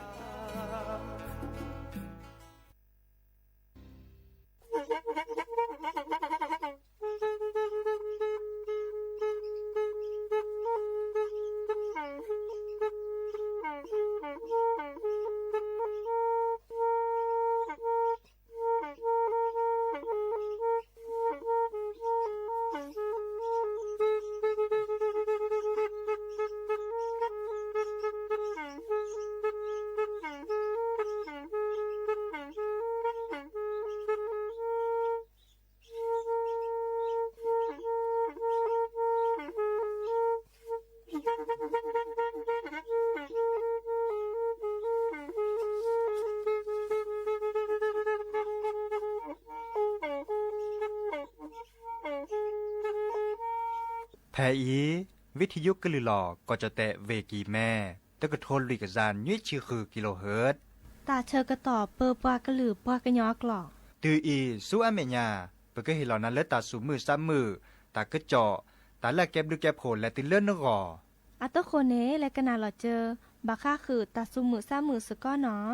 แพอีวิทยุกลือหลอก็จะแตะเวกีแม่ตะกะโทนลิกซานยุ้ยชื่อคือกิโลเฮิรตซ์ตาเชอกระต่อเปอปากระหลือปากระยอกหลอกตืออีสู้อเมญาเปก็เห็นเหล่านั้นและตาสูมือซ้ำมือตากระเจาะตาละแก็บดึกแก็บโผลและติเลื่อนนกออัตโคเนและกะนาหลอเจอบาค่าคือตาซุมือซ้ำมือสก้อเนาะ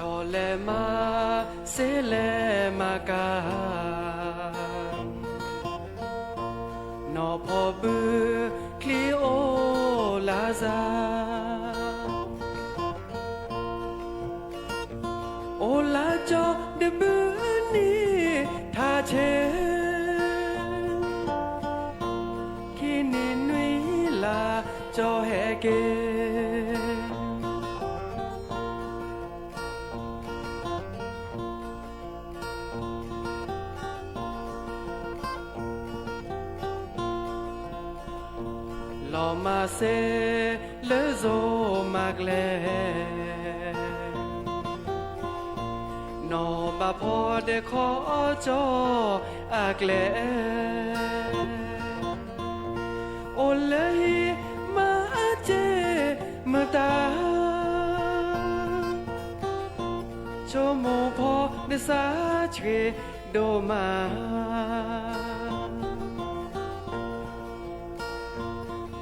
จอเลมาเซเลมากานอพอบือคลีโอลาซาโอลาจอเดบือนีทาเชคินินุยลาจอเฮเกลอมาเซเลโซมากเลนอบาพอเดขอจออากเลโอเลฮีมาเจมตา โชโมพอเดสาเชโดมา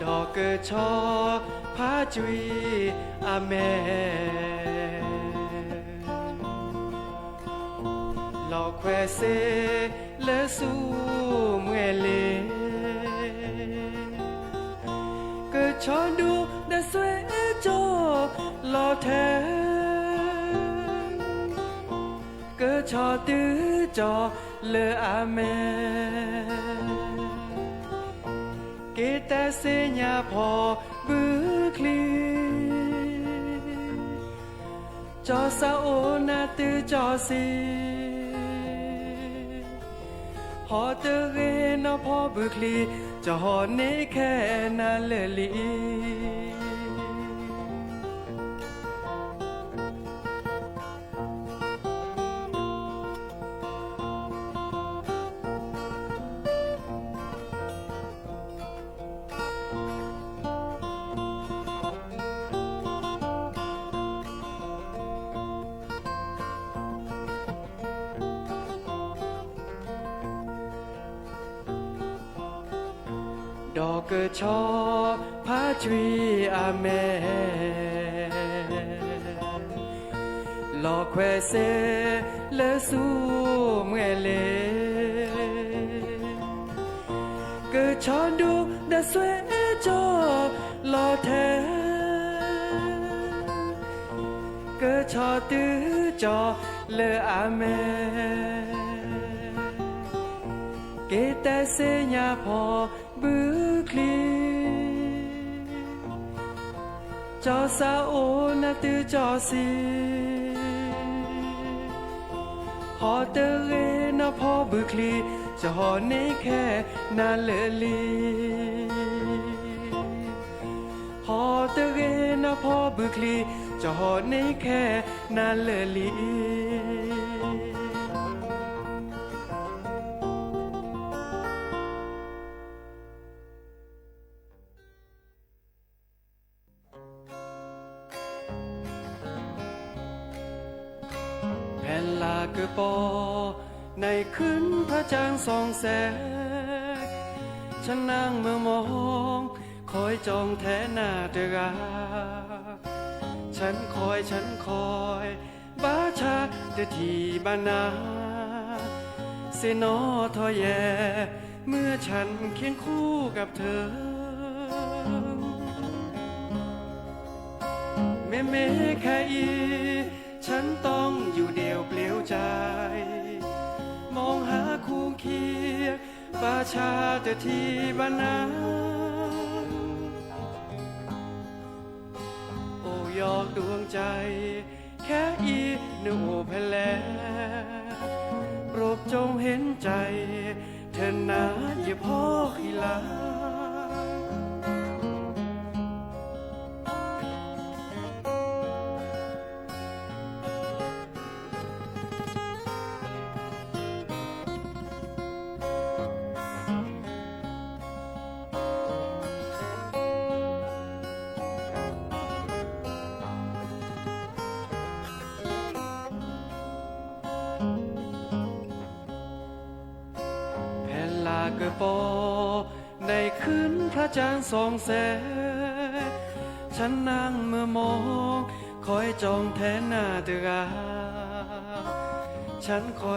ดอกเกชอพาจุยอาเมหลอกแควเซเลสูเมเลเกิดชอดูเดสเวโจลอแทเกิดชอตื้อจอเลออาเมเกตเสญาพอบือคลีจอสาโอนาตื้อจอซีหอเตเรนพอบือคลีจอหอเนแค่นาเลลีดอกเกชอพาจุยอาเมลอแควเซเลสูเมเลเกชอดูเดสเวจอลอแทเกชอตื้อจอเลอาเมเกตเสญาพอบือคลีจอสาโอนาตือจอซีหอเตเรนพอบือคลีจะหอเนแค่นาเลลีหอเตเรนพอบือคลีจะหอเนแค่นาเลลีเกือปอในคืนพระจางส่องแสงฉันนั่งเมื่อมองคอยจองแท้หน้าเดราฉันคอยบ้าชาเดทีบานาเสนอทอแยเมื่อฉันเคียงคู่กับเธอแม่แค่อีฉันต้องอยู่เดียวเปลี่ยวใจมองหาคู่เคียงป่าชาแต่ที่บ้านนาโอ้ยอกดวงใจแค่อีหนูเพลโปรดจงเห็นใจเธอนาอย่าพ่อขี้ลาเกิดปอในคืนพระจางส่องแสงฉันนั่งเมื่อมองคอยจองแทนหน้าเดือฉันคอ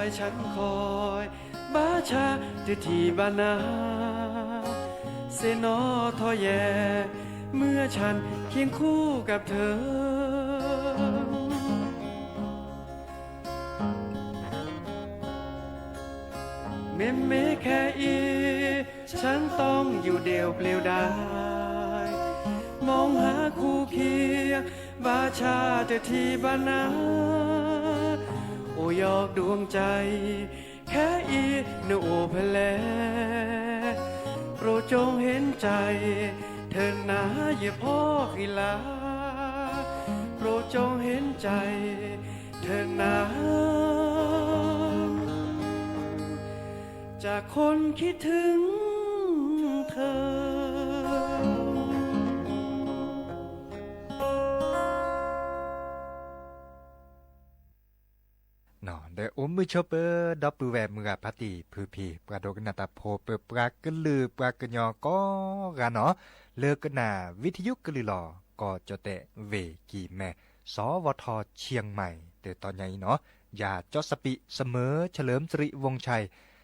ยบ้าชาที่ที่บ้านนาเสนอทอแยเมื่อฉันเคียงคู่กับเธอเมแค่อีฉันต้องอยู่เดียวเปลี่ยวดายมองหาคู่เคียงบ้าชาแต่ที่บ้านนาโอยอกดวงใจแค่อีนโอเพลโปรดจงเห็นใจเธอหนาอย่าพ่อขี้ลาโปรดจงเห็นใจเธอหนาจากคนคิดถึงเธอ เนาะเดอมือชอเปอร์ดอปือแวมือพัติพือพีปราโดกนาตาโพเปปรากลือปรากญอก็กันเนาะเลิกกันนาวิทยุกลือหลอก็จะเตะเวกีแม่สวทเชียงใหม่เตตอนใหญ่เนาะอย่าจอสปิเสมอเฉลิมสิริวงชัย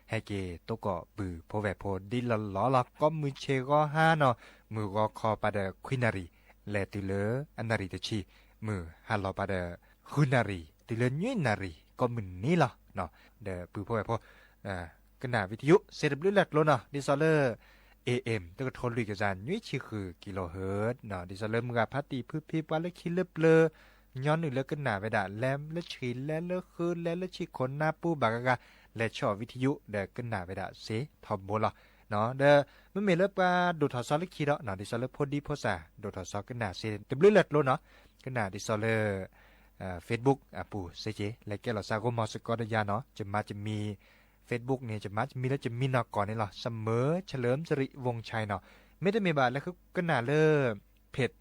ให้เกตก็ปือโพแวโพดิลลอลักก็มือเชก็ห้าเนาะมือก็คอปาเดควินารีและติเลออันนารีตชีมือฮัลโลปาเดคุนารีติเลญุนารีก็มึนนี่ล่ะเนาะเดปือโพแวโพกนาวิทยุเซดบลูแลกโลเนาะดิซอเลอร์AM ตะกทนลุยกะจานยุ้ยชิคือกิโลเฮิรตซ์เนาะดิซอเลอร์มือพัติพืพีปาเลคิเลเปลย้อนหนึ่งเลิกกันหนาไปด่าแลมและชินและเลิกคืนและเลิกชิคนหน้าปูบากะและชอบวิทยุเดกันหนาไปด่าเสทอมโบล่ะเนาะเดมันมีเลิกว่าดูทอซอลคิดเนาะดิซอเลอร์พอดีพอซาดูทอซอกันหนาเซดบลูแลกโลเนาะกันหนาดิซอเลอร์Facebook ปูเซเจและแกเราซาโกมอสกอดยาเนาะจะมี Facebook เนี่ยจะมีแล้วจะมีนอกก่อนนี่หรอเสมอเฉลิมสิริวงชัยเนาะไม่ได้มีบาทแล้วคือก็น่าเลิศเพจ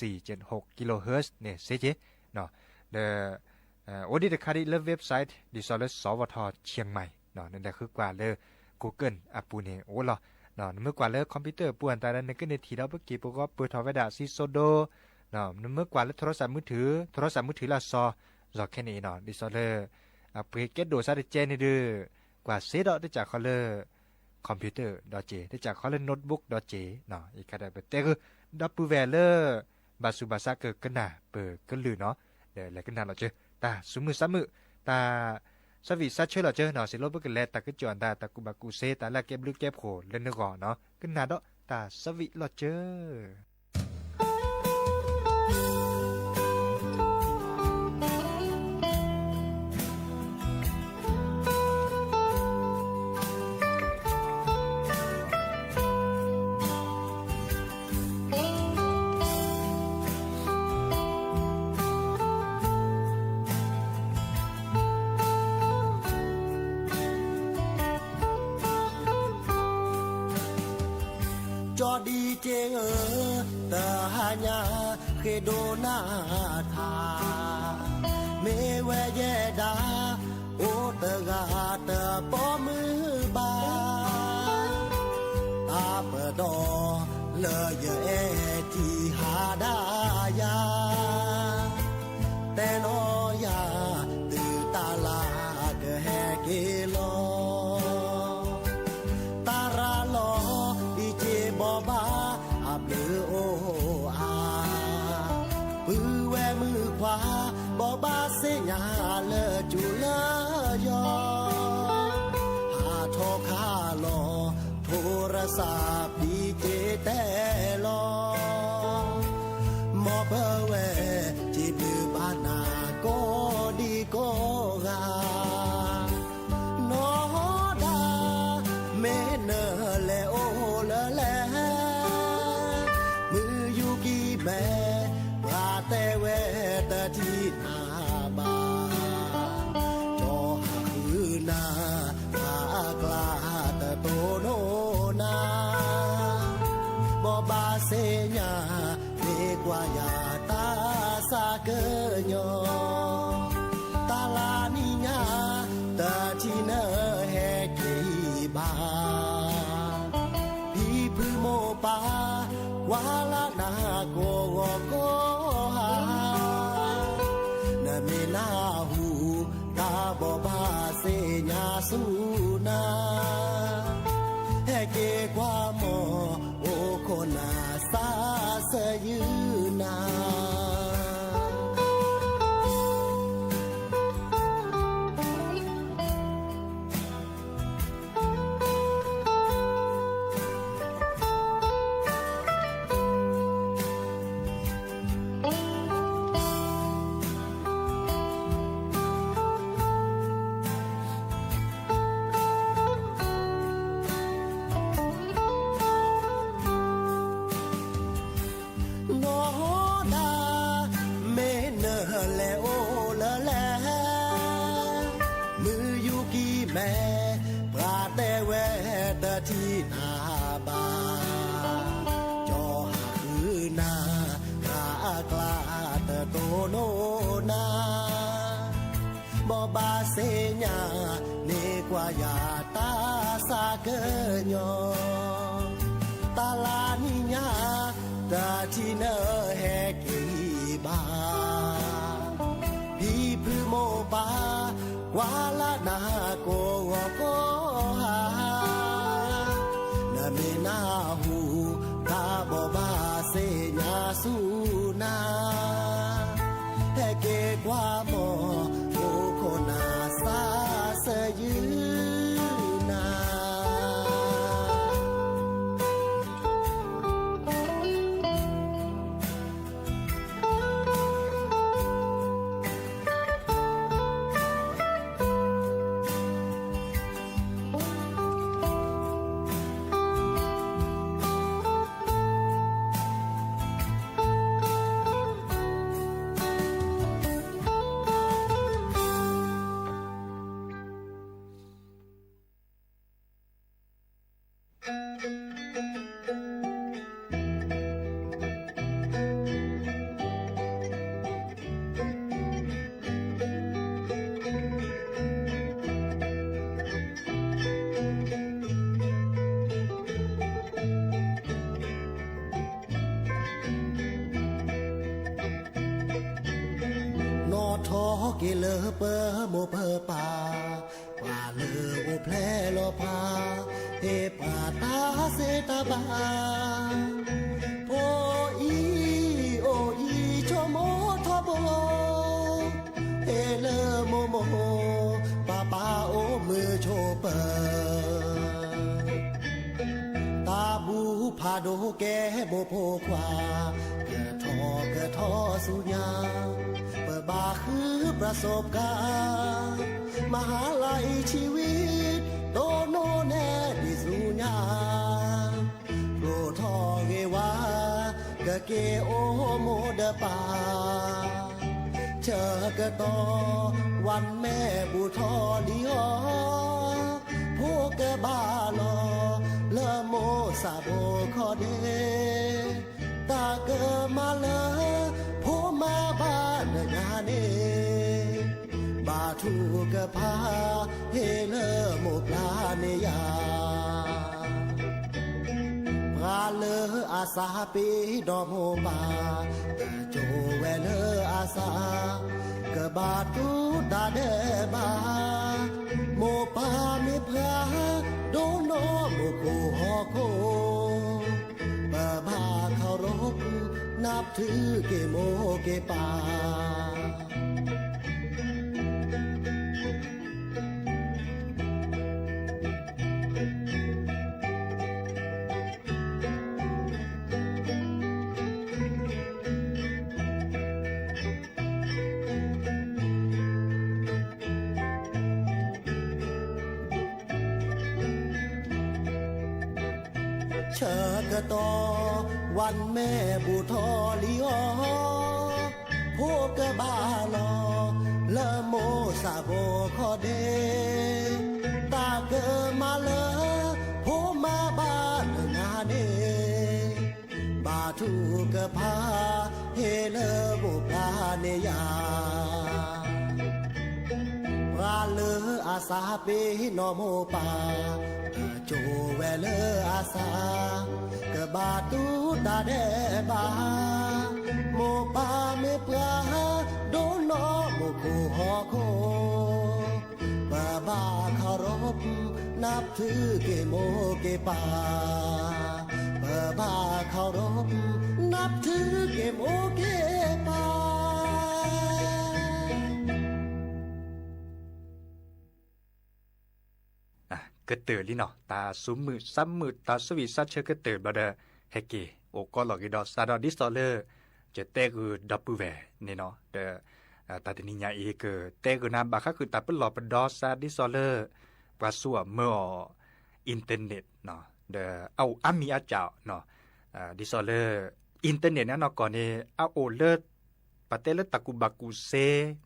1476กิโลเฮิรตซ์เนี่ยเซเจเนาะเดโอดิเดคาดิเลเว็บไซต์ดิซอลสวทเชียงใหม่เนาะนั่นแหละคือกว่าเลย Google ปูเนี่ยโอ้ล่ะเนาะเมื่อกว่าเลยคอมพิวเตอร์ป่วนแต่ละนึงก็ในทีเราเมื่อกี้ปุ๊กก็เปิดทอไว้ด่าซิโซโดเนาะเมื่อกว่าเลยโทรศัพท์มือถือละซอแค่นี้เนาะดิซอลเปิดเก็ตโดซาเดเจนี่ดื้อกว่าเซดได้จากเขาเลยคอมพิวเตอร์.j ได้จากเขาเลยโน้ตบุ๊ก.j เนาะอีกก็ได้แต่คือดับเบิลแวร์เลอร์บาสุบาซาเกิดกันน่ะเปิดกันลือเนาะเดี๋ยวแล้วกันน่ะเราเจอตาซุมือซ้ำมือตาสวิซัชเชอร์เราเจอเนาะสิโลบกันแลตาก็จวนตากูบากูเซตาละเก็บลึกเก็บโหเล่นนึกก่อนเนาะกันน่ะดอกตาสวิเราเจอจอดีเจตาหาญาเคโดนาทาเมเวเยดาโอตกาตะปอมือบาตาเปดอเลเยเอที่หาดายาแต่นอยาตือตาลาเกแฮเกโลตาราลอบอบาอับเลือโออาปือแวมือขวาบอบาเสียเลอจุเลอยอหาโทคาลอโทรศัพท์ดีเจแต่ลอมอเบเวจีบือบานาโกดีโกกาโนดาเมเนเลโอแม่ปาแต่เวตที่นาบาจอหาคือนาปากลาตะโตโนนาบ่บาเสญาเมกว่ายาตาสาเกญอตาลานิญาตะที่เนแฮกีบาพี่พือโมปาวาลานาโกโกหานาเมนาหูตาบอบาเสญาสุนาแฮเกความโมโอโคนาสาเสยืนาที่นาบาจอหาคือนา กลาตะโตโนนา บ่บาเสญาเนกว่ายาตาสาเกญอตาลานิญาตาที่เนแฮกีบาพี่พือโมบาวาลานาโกโกหานาเมนาหูตาบ่บาเสญาสูนาแฮเกกว่าหมอโอโคนาซาเสยืนา เกเลอเปอโมเพอป่าป่าเลอโอแพลลอพาเฮป่าตาเซตาบาโออีโออีชโมทบเฮเลอโมโมป่าป่าโอมือโชเปอตาบูพาโดแกโมโพควากะทอสุญาเปิดบาคือประสบการณ์มหาลัยชีวิตโตโนแน่ดิสุญาโปรทอเกวากะเกโอโมเดปาเชอกะตอวันแม่บุทอลีอพวกกะบาลอเลอโมซาโบคอเดตาเกมาเลอโพมาบ้านงาเนบาทูกะพาเฮเลอโมปลาเนยาพาเลออาสาปีดอมโฮบาโจเวเลออาสากะบาทูดาเดบาโมปาเมพาโดโนโมโคฮอโคบาเคารพนับถือเกโมเกปาเชอกะตอวันแม่บุทอลีอพวกกะบาลอละโมซาโบคอเดตาเกมาเลอโพมาบ้านนาเนบาทูกะพาเฮเลอบุพาเนยาพาเลออาสาเปนอโมปาโจเวเลออาสากะบาตูตาเดบาโมปาเมปลาโดโนโมคูฮอโคบาบาคารพนับถือเกโมเกปาบาบาคารพนับถือเกโมเกปาก็เตือนลิเนาะตาซุมมือซ้ำมือตาสวิซัดเชก็เตือนบ่เด้อเฮเกโอก็หลอกอีดอซาดอดิสตอเลอร์จะเตกูดับเบิลแวนี่เนาะเด้อตาตินิญาเอเกเตกูนำบาคะคือตาเปิ้นหลอกเป็นดอซาดิสตอเลอร์ปราสัวเมื่ออินเทอร์เน็ตเนาะเด้อเอาอามีอาเจ้าเนาะดิสตอเลอร์อินเทอร์เน็ตเนาะก่อนนี่เอาโอเลอร์ปะเตเลตะกุบากุเซ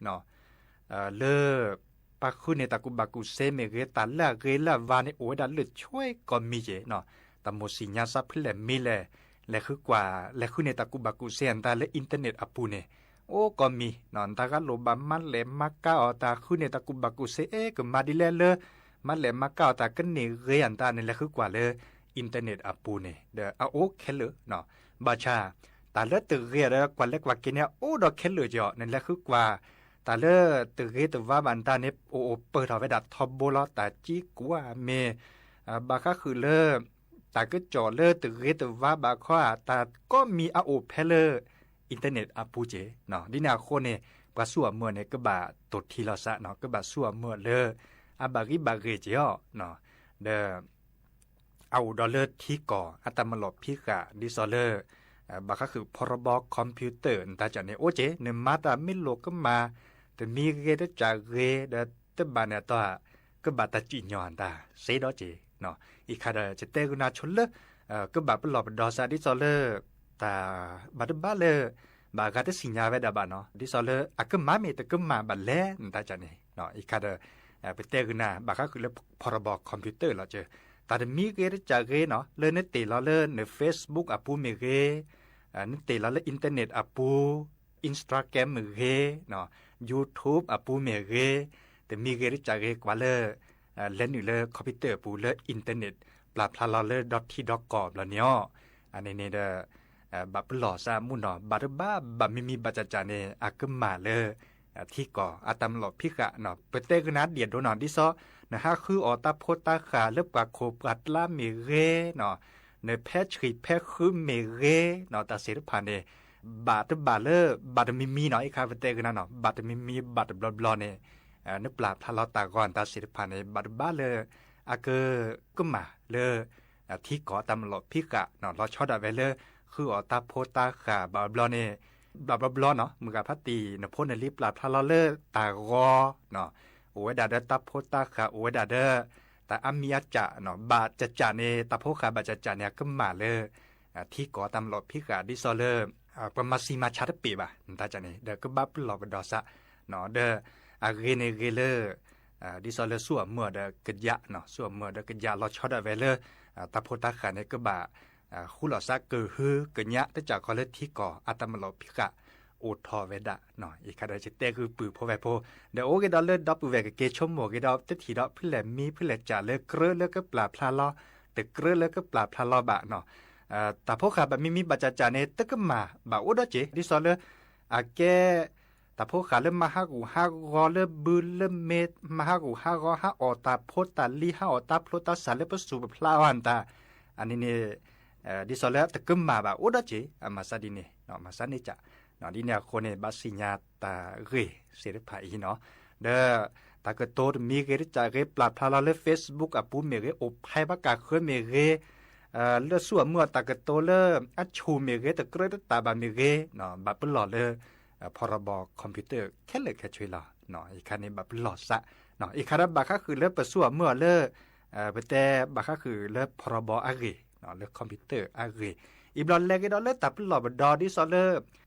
เนาะเลอปะคุณในตะกุบักุเซเมเกตาละเกละวาในโอดันเลยช่วยก็มีเจเนาะตะโมสิญญาซับเพิ่นแหละมีแลและคือกว่าและคุณในตะกุบักุเซอันตาและอินเทอร์เน็ตอปูเนโอ โอ้ก็มีนอนตาก็โลบามันแหลมมาก้าตาคือในตะกุบักกุเซก็มาดิแลเลยมันแหลมมาก้าตากันนี่เรียนตานี่แหละคือกว่าเลยอินเทอร์เน็ตอาปูเนี่ยเด้อเอาโอ้แค่เลยเนาะบาชาตาเลือดตื่นเรียนกว่าเล็กกว่ากินเนี่ยโอ้ดอกแค่เลยจ่อนั่นแหละคือกว่าตาเลือดตื่นเรียนตัวว่าบันตาเนี่ยโอ้เปิดเอาไว้ดัดทอบโบลตาจีกัวเมบาก็คือเลิกตาก็จ่อเลิกตื่นเรียนตัวว่าบาข้อตาก็มีเอาโอ้แค่เลยอินเทอร์เน็ตอาปูเจเนาะดินาโคเนี่ยกว่าสัวเมื่อเนี่ยก็บาตดทีเราซะเนาะก็บาสัวเมื่อเลยอาบาริบาเรเจาะเนาะเด้อเอาดอลเลอร์ที่ก่ออัตมาหลบพิกะดิซอลเลอร์บาก็คือพรบคอมพิวเตอร์แต่จากนี้โอเจเนมาตาไม่โลก็มาแต่มีเรดจากเรเดตบานเนี่ยตัวก็บาตาจีนอนตาเซดอเจเนาะอีกคาเดจะเตกุนาชนเลก็บาเป็นหลบดอซาดิซอลเลอร์ตาบาดบ้าเลบาก็จะสิญญาไว้ดาบาเนาะดิซอลเลอร์ก็มาเมตก็มาบัดแลแต่จากนี้เนาะอีกคาเดเป็นเตกุนาบาก็คือเรื่องพรบคอมพิวเตอร์เราเจอแต่มีเกณฑ์จากเกณฑ์เนาะเลยในตีเราเลยใน Facebook อ่ะปูมีเกณฑ์ในตีเราเลยอินเทอร์เน็ตอ่ะปู Instagram มีเกณฑ์เนาะ YouTube อ่ะปูมีเกณฑ์แต่มีเกณฑ์จากเกณฑ์กว่าเลยเล่นอยู่เลยคอมพิวเตอร์ปูเลยอินเทอร์เน็ตปราบพลาเราเลย .t.com แล้วเนาะอันนี้เด้อบับหล่อซามุนเนาะบัดบ้าบับมีบัจจาเนี่ยอ่ะก็มาเลยที่ก่ออาตามหลบพิกะเนาะเปเตกนัดเดียดโดนอนที่ซอนะฮะคือออตาโพตาขาเล็บกว่าโคปรัดลาเมเรเนาะในแพทชรีแพทคือเมเรเนาะตาเสด็จผ่านเนี่ยบาดบาเลอร์บาดมีเนาะไอ้คาเปเตกนัดเนาะบาดมีบาดบลอเนี่ยนึกปราบทะเลาะตาก่อนตาเสด็จผ่านเนี่ยบาดบาเลอร์อาเกอก็มาเลยที่ก่อตามหลบพิกะเนาะเราชอบได้ไว้เลยคือออตาโพตาขาบาดบลอเนี่ยบลาบลาเนาะมือกับพัตตีเนาะพ่นในลิปลาพลาเลอร์ตากอเนาะโอ้ยดาเดตาโพตาขาโอ้ยดาเดแต่อามีอาจะเนาะบาจะจะเนตาโพขาบาจะจะเนี่ยก็มาเลยที่ก่อตามหลบพิกาดิซอเลอร์ประมาณซีมาชาร์ปีบ่ะตาจะเนี่ยเดก็บับหลอกดอซะเนาะเดอาเรเนเรเลอร์ดิซอเลอร์ส่วนเมื่อเดกะยะเนาะส่วนเมื่อเดกะยะเราชอดเวเลอร์ตาโพตาขาเนี่ยก็บาคู่หล่อซักเกิดฮือเกิดยะแต่จากคอเลที่ก่ออัตมาหลบพิกะโอทอเวดะหน่อยอีกคาดจิตเตคือปือพอแวโพเดี๋ยวโอเกดอลเลดับปือแวกเกชมโมเกดอตทีดอพิแลมีพิแลจ่าเลเกลือเลก็ปลาพลาลอแต่เกลือเลก็ปลาพลาลอบะเนาะแต่พวกขาแบบมีบัจจาเนตก็มาบะโอดเจดิซอเลอาแกแต่พวกขาเริ่มมาฮากูฮากอเลบือเลเมดมาฮากูฮากอฮาออตาโพตาลีฮาออตาโพตาสาเลปสูบพลาวันตาอันนี้เนี่ยดิซอเลตก็มาบะโอดเจมาซาดิเนเนาะมาซาเนจ่าเนาะดิเนี่ยคนเนี่ยบาสิญาตาเรเสด็จไปเนาะเด้อตาก็โตมีเกริจากเรปลาพลาเล Facebook อ่ะปูเมเรโอไผบากาเคยเมเรเลส่วนเมื่อตาก็โตเลอัชูเมเรตะเกรตาบาเมเรเนาะบับเปิ้ลหล่อเลยพรบคอมพิวเตอร์แค่เลยแค่ช่วยหล่อเนาะอีกคันนี้บับเปิ้ลหล่อซะเนาะอีกคันบาก็คือเลประส่วนเมื่อเลเปแต่บาก็คือเลพรบอะเรเนาะเลคอมพิวเตอร์อะเรอีบลอนแลกดอลเลตาเปิ้ลหล่อบดอดิซอเล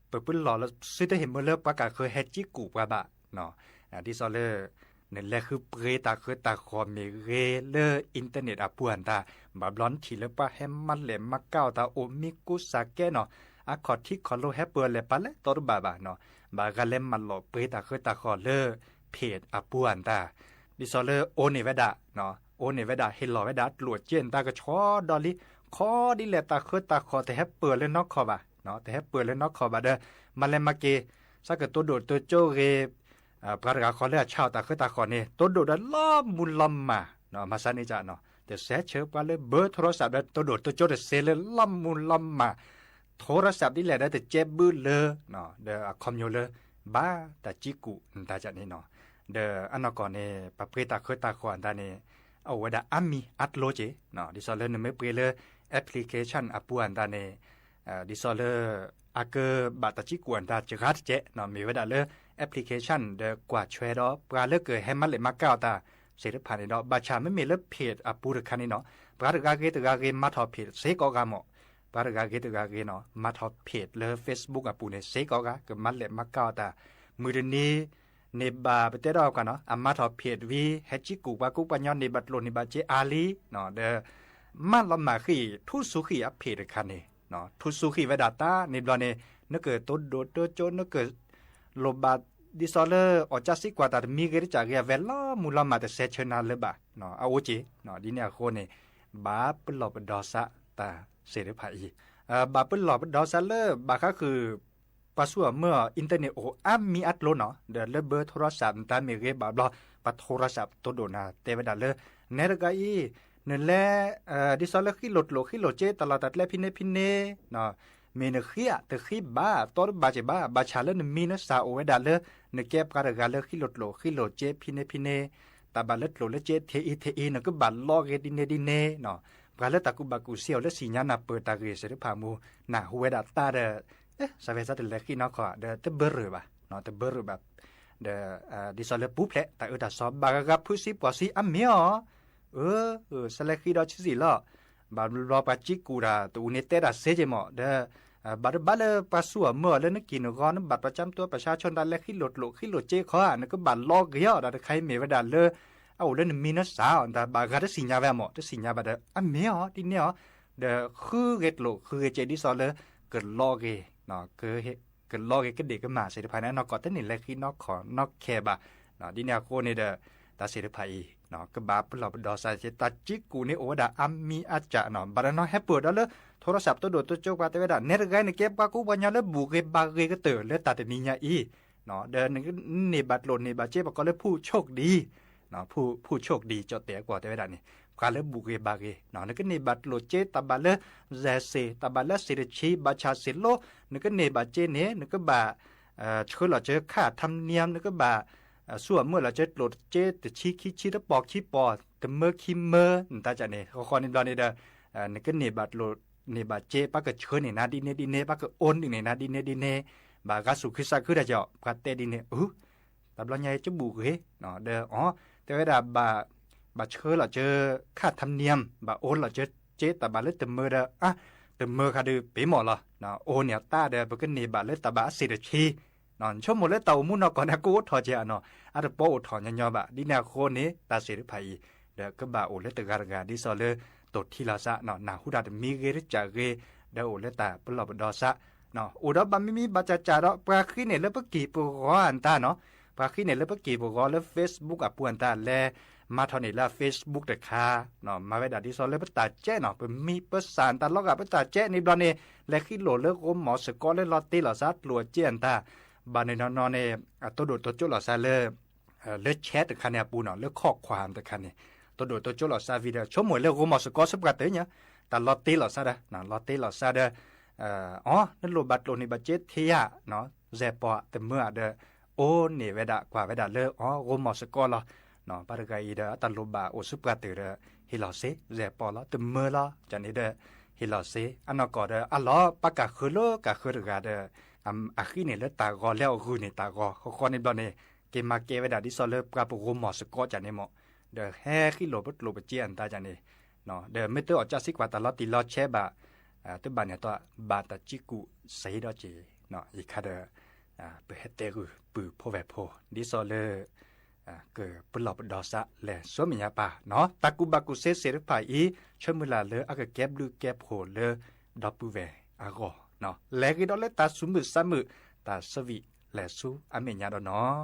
เปิดปืนหล่อแล้วซื้อได้เห็นเมื่อเลิกประกาศเคยแฮจิกูปะบะเนาะดิซอเลอร์นั่นแหละคือเปรตาคือตาคอมเมเรเลอร์อินเทอร์เน็ตอ่ะปวนตาบาบลอนทีแล้วปะแฮมมันแหลมมาเก้าตาโอมิกุสาเกเนาะอะคอร์ที่คอโลแฮปเปิลเลยปะเลยตอรบาบะเนาะบากาเลมมันหล่อเปรตาคือตาคอเลอร์เพจอ่ะปวนตาดิซอเลอร์โอเนเวดาเนาะโอเนเวดาเฮลลอเวดาตรวจเจนตาก็ชอดอลลี่คอดิแลตาคือตาคอแต่แฮปเปิลเลยนอกคอบะเนาะแต่แฮปเปิลเลยนอกคอบะเด้อมาเลมาเกสักตัวโดดตัวโจเรปรากาคอเลชาวตาคือตาคอเนี่ยตัวโดดล้อมมุลลัมมาเนาะมาซานิจาเนาะแต่แสเชอปาเลเบอร์โทรศัพท์ได้ตัวโดดตัวโจเซเลลัมมุลลัมมาโทรศัพท์นี่แหละได้แต่เจ็บบื้อเลยเนาะเดอคอมโยเลบ้าแต่จิกุตาจัดนี่เนาะเดออันนก่อนเนี่ยปะเปตาคือตาคออันตาเนี่ยเอาไว้ได้อามีอัดโลเจเนาะดิซอเลนไม่เปรเลยแอปพลิเคชันอัปอันตาเนี่ยดิซอเลอาเกบาตจิกวนตาจะรัดเจเนาะมีไว้ได้เลยแอปพลิเคชันเดกว่าช่วยดอปลาเลือกเกิดให้มันเลยมาเก้าตาเสร็จผ่านเนาะบาชาไม่มีเลือกเพจอัปูรคันนี่เนาะปลาตกาเกตกาเกมาทอเพจเซกอกามอปลาตกาเกตกาเกเนาะมาทอเพจเลย Facebook อัปูเนี่ยเซกอกาเกิดมันเลยมาเก้าตามือเดนี้ในบาไปเตะดอกกันเนาะอามาทอเพจวีเฮจิกุบากุปัญญาในบัตรโลนิบาเจอาลีเนาะเดมันลำมาขี้ทุสุขีอัพเพจคันนี่เนาะทุสุขีเวดาตาในบลอเนี่ยนึกเกิดต้นโดดโจนึกเกิด โลบาดิซอเลอร์ออจัสซิกว่าแต่มีเกริจากเวลามูลมาแต่เซชนาเลบะเนาะเอาจีเนาะดิเนี่ยโคเนี่ยบาปหลอบดอสะตาเสรีภาพบาปหลอบดอสะเลบาก็คือปัสสาวะเมื่ออินเทอร์เน็ตโอ้มีอัดโลเนาะเดลเบอร์โทรศัพท์ตามมีเกบาบลอปัโทรศัพท์ตัวโดนาเตวดาเลเนรกาอีนั่นแหละดิซอเลขี้โหลดเจตลอดตัดแลพินเนเนาะมีนขี้อะแต่ขี้บ้าตอนบาเจบ้าชาเลนมีนสาโอเวดาเลนแก็บการกาเลขี้โหลดเจพินตาบาเลโหลดเจเทอีนก็บาลอเกดิเนเนาะบาเลตากุบากุเซียวและสิญญาณเปิดตาเกเสริพามูน่ะโอเวดาตาเดสเวซาเดลขี้นอขอเดเตเบอร์บะเนาะเตเบอร์แบบเดดิซอเลปุ๊บแหละแต่ตาซอบบากะพุซิปอซิอัมเมียสเลขี้ดอชิสิล่อบาลอปาจิกูราตูเนเตราเซเจมอเดบาเลปัสสาวะเมื่อแล้วนึกกินก่อนบัตรประจำตัวประชาชนดันและขี้โหลดเจเขาอ่ะนึกก็บัตรลอกเยอะดันใครเมวดันเลยเอาเล่นมีนัสาวแต่บางครั้งได้สิญญาแบบหมดได้สิญญาแบบเดอันเมียดิเนี่ยเดคือเกตโลคือเจดิซอลเลยเกิดลอกเกเนาะเกิดลอกเกก็เด็กก็มาเสด็จภายในนอกก่อนแต่นี่แหละขี้นอกขอนอกแคบะเนาะดิเนี่ยโคเนี่ยเดตาเสด็จภายเนาะก็บาปเราดอสายเจตาจิกูเนี่ยโอ้ดาอัมมีอาจารย์เนาะบาร์นอแฮปเปิดแล้วโทรศัพท์ตัวโดดตัวโจกว่าแต่ว่าเนรกายในเก็บปากูบัญญัติแล้วบุกเก็บบาเกก็เตอแล้วตัดนิญาอีเนาะเดินนี่บัดโลนนี่บาเจ็บก็เลยผู้โชคดีเนาะผู้โชคดีจอเตะกว่าแต่ว่านี่การเลยบุกเก็บบาเกเนาะนึกนี่บัดโลเจตบาเลเซเซตบาเลสิรชีบาชาสิโลนึกนี่บาเจเนี่ยนึกบาช่วยเราเจอค่าธรรมเนียมนึกบาส่วนเมื่อเราเจอโหลดเจตชี้ตะปอกขี้ปอแต่เมื่อขี้เมื่อตาจะเนี่ยเขาคอนี่ดอนนี่เด้อนึกนี่บัดโลนี่บาเจปากก็เชิญนี่นาดิเนปากก็โอนนี่นาดิเนบากาสุคือสักคือได้เจาะกาเตดิเนตบลอใหญ่จะบุกเฮเนาะเด้อแต่เวลาบาเชิญเราเจอค่าธรรมเนียมบาโอนเราเจอเจตบาเลตเมอเด้อตเมอคาดือเปหมอละเนาะโอนเนี่ยตาเด้อปกนี่บาเลตบาสิรชีนอนชั่วโมงเลเตามุนก่อนนะกูถอเจเนาะอาตโปถอนยอบะดินาโคนี้ตาเสริภัยเด้อก็บาโอเลตการกาดิซอเลตดที่ลาซะเนาะนาหูดาดมีเกริจาเกเดโอเลตาปลอบดอซะเนาะอุดบะมิบาจาจาระปราคิเนเลปกีปุกอันตาเนาะปราคิเนเลปกีปุกเล Facebook อ่ะปวนตาแลมาเท่านี้ละ Facebook เด้อค่ะเนาะมาไว้ดาดิซอเลปตาแจ้เนาะเป็นมีประสานตาลอกะปตาแจ้ในบลอนี่และคิโลเลโกหมอสกอเลลอตติลาซะลัวเจียนตาบานในนอนเนี่ยตัวโดดตัวจุลซาเลแชทคันเนี่ยปูเนาะเลข้อความแต่คันเนี่ยตัวโดดตัวจุลซาวิดีโอชั่วโมงเลโกหมอสกอสกัดเตยเนี่ยแต่ลอตติลาซาเด้เนาะลอตติลาซาเด้นั่นโลบัตโลนี่บัตเจ็ตเทียเนาะแซปอแต่เมื่อเด้อโอ้นี่เวดากว่าเวดาเลโกหมอสกอละเนาะปารกายเด้อตันโลบาโอสุกัดเตเด้อฮิลาเซแซปอละแต่เมื่อละจันนี่เด้อฮิลาเซอันนก็เด้ออัลลอปากะคือโลกะคือกาเด้ออาคีเนี่ยแล้วตากอแล้วคือเนี่ยตากอเขาคนในบ้านเนี่ยเกมาเกเวดาดิซอลเลปกาปุโกหมอสกอจันเนี่ยหมอเดอแฮ่ขี้โลบโลบเจียนตาจันเนี่ยเนาะเดอไม่ต้องออกจากสิกว่าตลอดตีลอดแช่บะตัวบ้านเนี่ยตัวบาตาจิกุใส่ดอจีเนาะอีกค่ะเดอเปิดเตกุปือโพแวโพดิซอลเลเกิดปลอบดอสะแหล่สวมิยาป่าเนาะตากุบากุเซเสรภาอีชมุลาเลอากแก็บลือแก็บโหเลดอปูเวอากอเนาะแลกิดอเลตาสุมือซามือตาสวิแลซูอเมญาดอเนาะ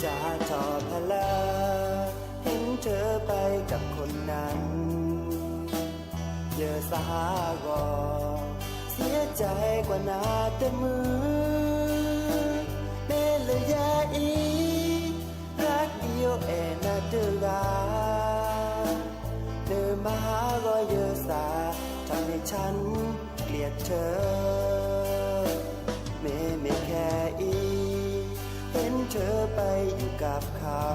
จะชอบพลาเห็นเธอไปกับคนนั้นเยอะสากอเสียใจกว่านาแต่มือเนเลยยาอีรักเดียวแอนาเดือกาเดินมาหาก็เยอะสาทำให้ฉันเกลียดเธอไม่แค่อีเห็นเธอไปอยู่กับเขา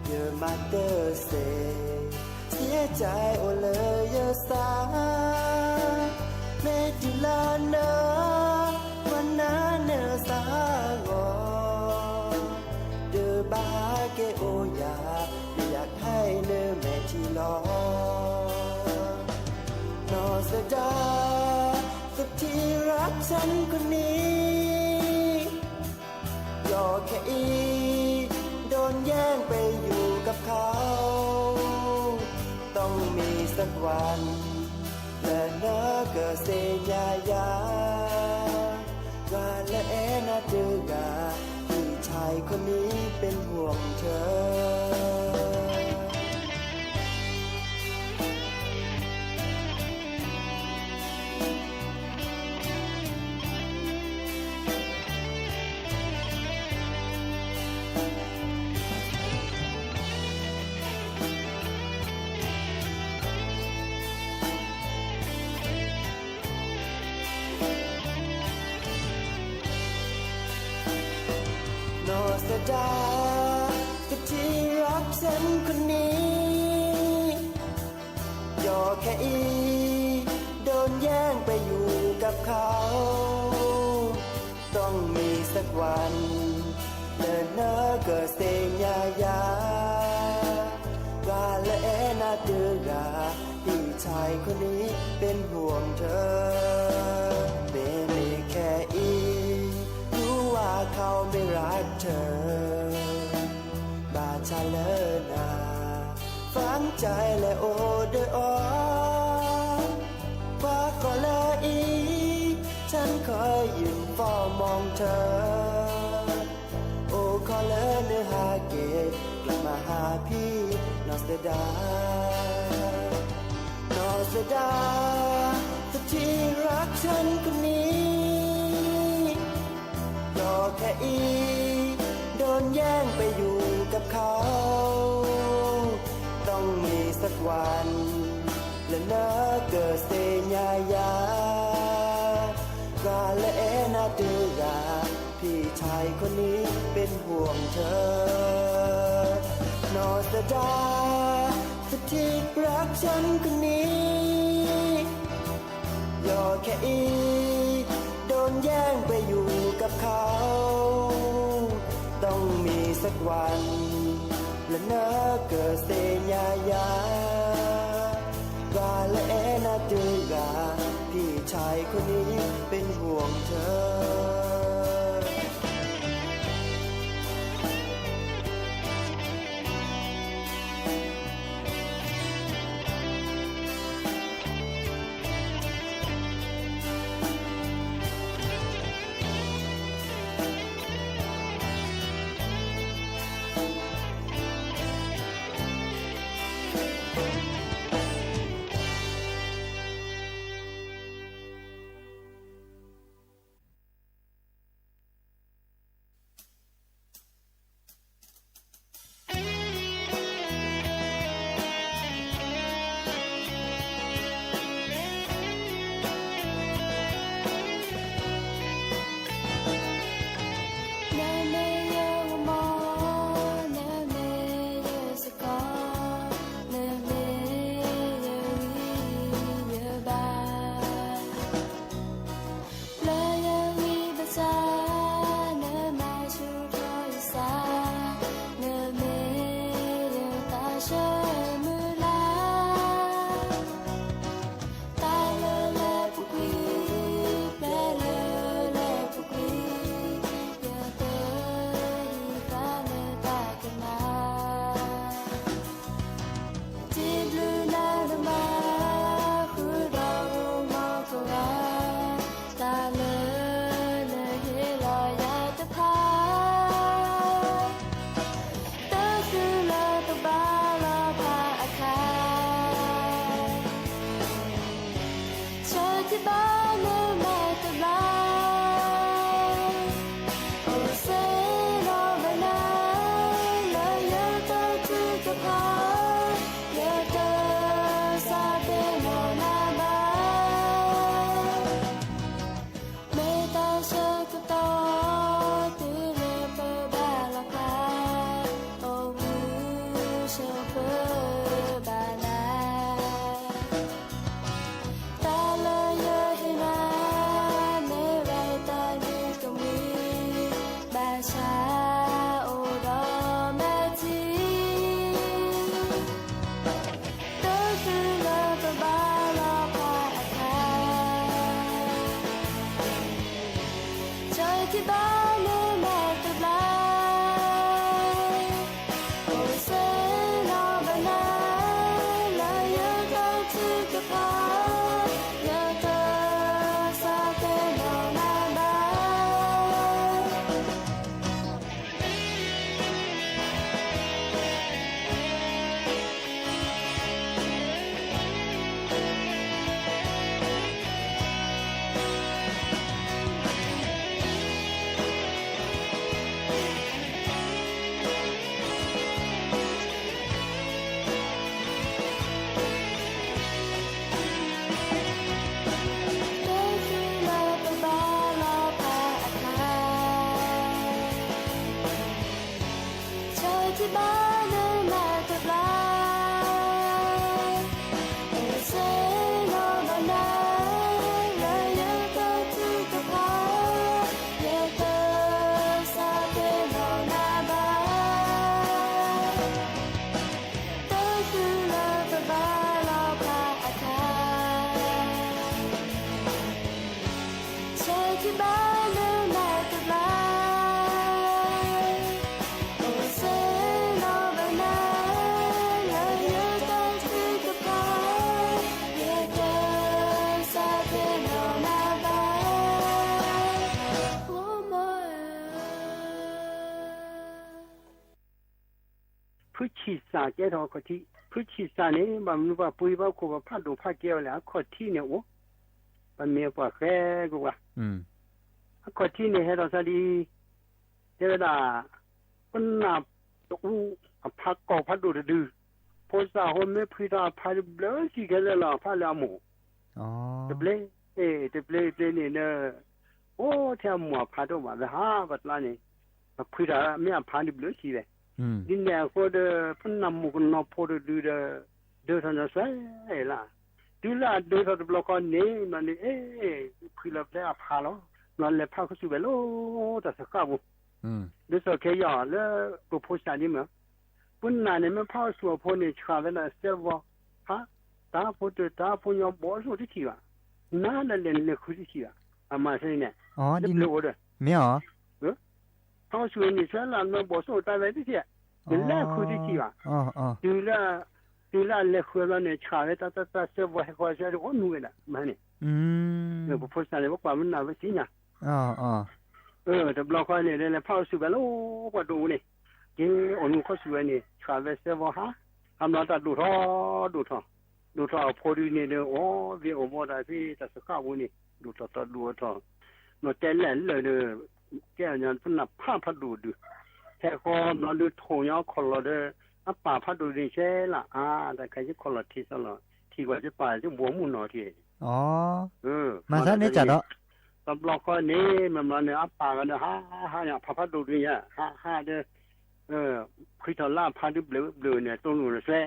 เยอะมาเตอร์เซเสียใจโอเลยเยอะสาเมติลานาวันนั้นเนอสางอเดอบา แค่อีโดนแย่งไปอยู่กับเขาต้องมีสักวันและเนอเกิดเสียยากาและแอนาเดือกาพี่ชายคนนี้เป็นห่วงเธอเสียดายกับที่รักฉันคนนี้ยอแค่อีโดนแย่งไปอยู่กับเขาต้องมีสักวันเลินเนอเกิดเสียยากาและแอนาเดือกาพี่ชายคนนี้เป็นห่วงเธอเบเมแค่อีว่าเขาไม่รักเธอบาชาเลนาฝังใจและโอเดอว่าก็เลยอีฉันเคยยืนเฝ้ามองเธอโอ้ขอเลยเนื้อหาเกตกลับมาหาพี่นอสเดานอสเดาที่รักฉันคนนี้แค่อีโดนแย่งไปอยู่กับเขาต้องมีสักวันและเนอเกิดเสียยากาและแอนาเดือกาพี่ชายคนนี้เป็นห่วงเธอนอสดาสถิตรักฉันคนนี้ยอแค่อีโดนแย่งไปอยู่กับเขาต้องมีสักวันและเนอเกิดเสียยากาและแอนาเดือกาพี่ชายคนนี้เป็นห่วงเธอที่บ้านแม่ตะลา สาแก้ทอขอที่พุทธิสานี่มันว่าปุยว่ากูว่าพาดูพาเกี่ยวแล้วขอที่เนี่ยโอ้มันมีกว่าแค่กูว่าขอที่เนี่ยให้เราซะดีเจ้าด่าคนหนาตู้พักกอพัดดูดื้อพอสาวคนไม่พิจารณาพาเบลสิกันแล้วพาแล้วหมูจะเบลจะเบลนี่เนอะโอ้เที่ยวหมูพาตัวมาเลยฮะบัดละนี่พิจารณาไม่พาดิเบลสิเลยดินแดงคนเดินพนำมุกนอพอดูเดินทางจะใส่ละดูละเดินทางบล็อกนี้มันนี่พิจารณาพาแล้วนั่นแหละพาเขาสู่เบลแต่สักครั้งเดี๋ยวสักแค่ยาแล้วกูพูดสันนิษฐานปุ่นนั่นเนี่ยมันพาสู่พอเนี่ยชาเวลาเสียว่าฮะตาพูดยอมบอกสุดที่ที่ว่านั่นแหละเนี่ยคือที่ที่ว่าอามาใช่เนี่ยอ๋อดินไม่หรอพาสู่เนี่ยฉันละมันบอกสุดแต่ไม่ที่ที่เนี่ยคือที่ที่ว่าดูละเล็กคนละเนี่ยชาเวลาเสียว่าให้เขาเสียว่าหนูเนี่ยมันเนี่ยเนี่ยกูพูดสันนิษฐานว่ามันน่าไม่จริงอ่ะแต่บล็อกเนี่ยเลยพาสู่เบลกว่าดูเนี่ยที่อนุข้อสู่เนี่ยชาเวสเซวฮะทำแล้วแต่ดูท่อพอดีเนี่ยโอ้วิโอโมได้พี่แต่สักข้าวนี่ดูท่อนนแต่แหลนเลยเนี่ยแก่ยันพุ่นนับผ้าพัดดูแค่ก็นอนดูทงยอคนละเด้อป่าพัดดูนี่ใช่ละแต่ใครจะคนละที่สละที่ว่าจะป่าจะบัวมุนหน่อยทีมาท่านนี้จัดเนาะตบล็อกก็นี่มันเนี่ยป่ากันเนี่ยฮะเนี่ยพัดดูนี่ฮะเด้อคุยตลาดพาดิบเบลเนี่ยตรงนู้นเซ่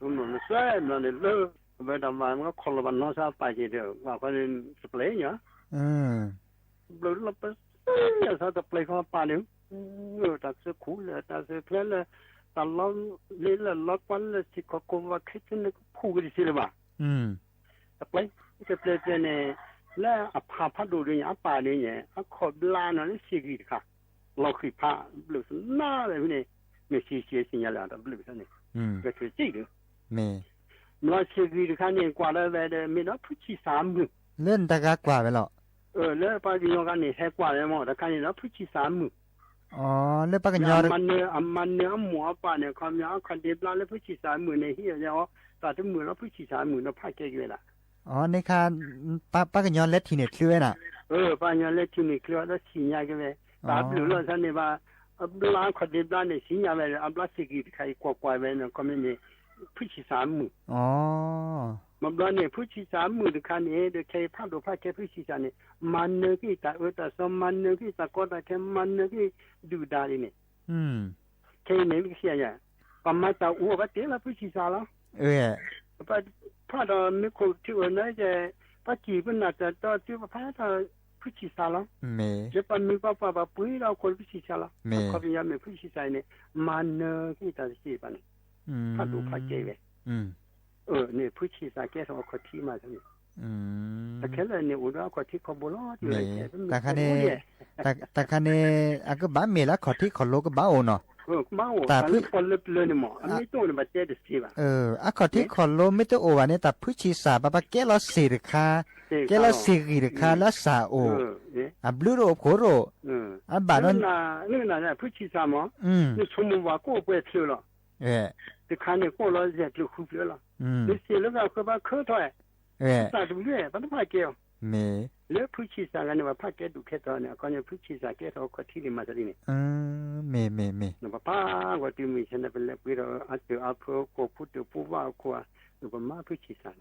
มันเนี่ยเลิกไปทำมันก็คนละวันน้องสาวไปเดียวว่าเขาเนี่ยสเปรย์เนี่ยเบลแล้วไปเนี่ยสาวสเปรย์เขาป่าเนี่ยตัดเสื้อคู่เลยตัดเสื้อเพลเลยตลอดเลี้ยล็อกวันเลยสิเขาคุมว่าคิดถึงคู่กันสิเลยว่าสเปรย์เนี่ยแล้วพาพัดดูเนี่ยป่าเนี่ยขอบลานนั่นสิกิค่ะเราคือพาบลูส์น่าเลยนี่ไม่ใช่เสียสิ่งอย่างนั้นบลูส์นี่ก็คือจริงไม่เราเชื่อคือการเนี่ยกว่าแล้วแต่ไม่นับผู้ชี้สามมือเล่นตะกักกว่าไปหรอแล้วปากิยอกันเนี่ยให้กว่าแล้วมั้งแต่การเนี่ยนับผู้ชี้สามมือเล่นปากิยอมันเนี่ยหมัวป่าเนี่ยความยาวคันเดียบแล้วผู้ชี้สามมือในที่เนี่ยแต่ถึงมือแล้วผู้ชี้สามมือเราพาเกี่ยวละในการปากิยอเล็ดทีเนี่ยคลื่นอ่ะปากิยอเล็ดทีเนี่ยคลื่นแล้วสิ่งอย่างเงี้ยตาบลูแล้วท่านเนี่ยว่าบลาขดบลาเนี่ยสิ่งอย่างไรอับลาสิกิใครกว่าๆไปเนี่ยก็ไม่เนี่ยผู้ชี้สามมือมันบลาเนี่ยผู้ชี้สามมือดูคันเนี่ยดูใครภาพดูภาพแค่ผู้ชี้สามเนี่ยมันเนี่ยที่ตาแต่สมันเนี่ยที่ตาก็แต่แค่มันเนี่ยที่ดูได้เนี่ยแค่เนี่ยไม่เสียอย่างประมาณตาอ้วกเดี๋ยวเราผู้ชี้สามแล้วพอเราไม่คุยที่วันนั้นจะพอจีบน่าจะต่อที่ว่าพอเราผู้ชี้สามแล้วจะเป็นมีป้าปุ้ยเราคนผู้ชี้สามแล้วเขาเป็นยังไม่ผู้ชี้สามเนี่ยมันเนี่ยที่ตาสิปันพอดูพอเจ๋งเนี่ยผู้ชี้สามแกสองคนที่มาทั้งนี้แต่แค่เลยเนี่ยอุดรคนที่เขาบุรุษอยู่เลยแต่คันนี้ก็บ้าเมล่ะคนที่เขาโลก็บ้าโอเนาะแต่พื้นคนเลือนๆเนี่ยหมอไม่ต้องเนี่ยมาเจอดิสิว่ะคนที่เขาโลไม่ต้องโอวันนี้แต่ผู้ชี้สามป้าแกเราสิริค่าแกเราสิริค่าแล้วสาโอบลูโรโคโรบ้านนั้นนี่น่ะผู้ชี้สามมั้งนี่ชมว่าก็ไปเที่ยวละแต่คันนี้ก็เราจะดูคู่เที่ยวละนี่เสียแล้วก็บ้าเคยถอยแต่ดูเนี่ยมันต้องพาเกี่ยวแล้วผู้ชี้สามกันเนี่ยว่าพาเกี่ยวดูแค่ตอนเนี่ยก่อนเนี่ยผู้ชี้สามแกเราคนที่มาจากนี่เนี่ยป้าว่าที่มีฉันเป็นเล็กวิโรอาจจะเอาพวกกูพูดผู้ว่ากูเนี่ยป้ามาผู้ชี้สาม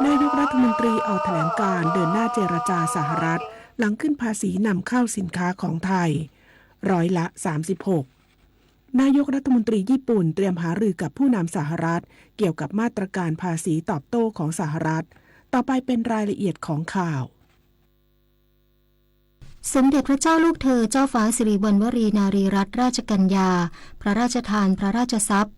นายกรัฐมนตรีออกแถลงการเดินหน้าเจรจาสหรัฐหลังขึ้นภาษีนำเข้าสินค้าของไทย36%นายกรัฐมนตรีญี่ปุ่นเตรียมหารือกับผู้นำสหรัฐเกี่ยวกับมาตรการภาษีตอบโต้ของสหรัฐต่อไปเป็นรายละเอียดของข่าวสมเด็จพระเจ้าลูกเธอเจ้าฟ้าสิริวัณวรีนารีรัตนราชกัญญาพระราชทานพระราชทรัพย์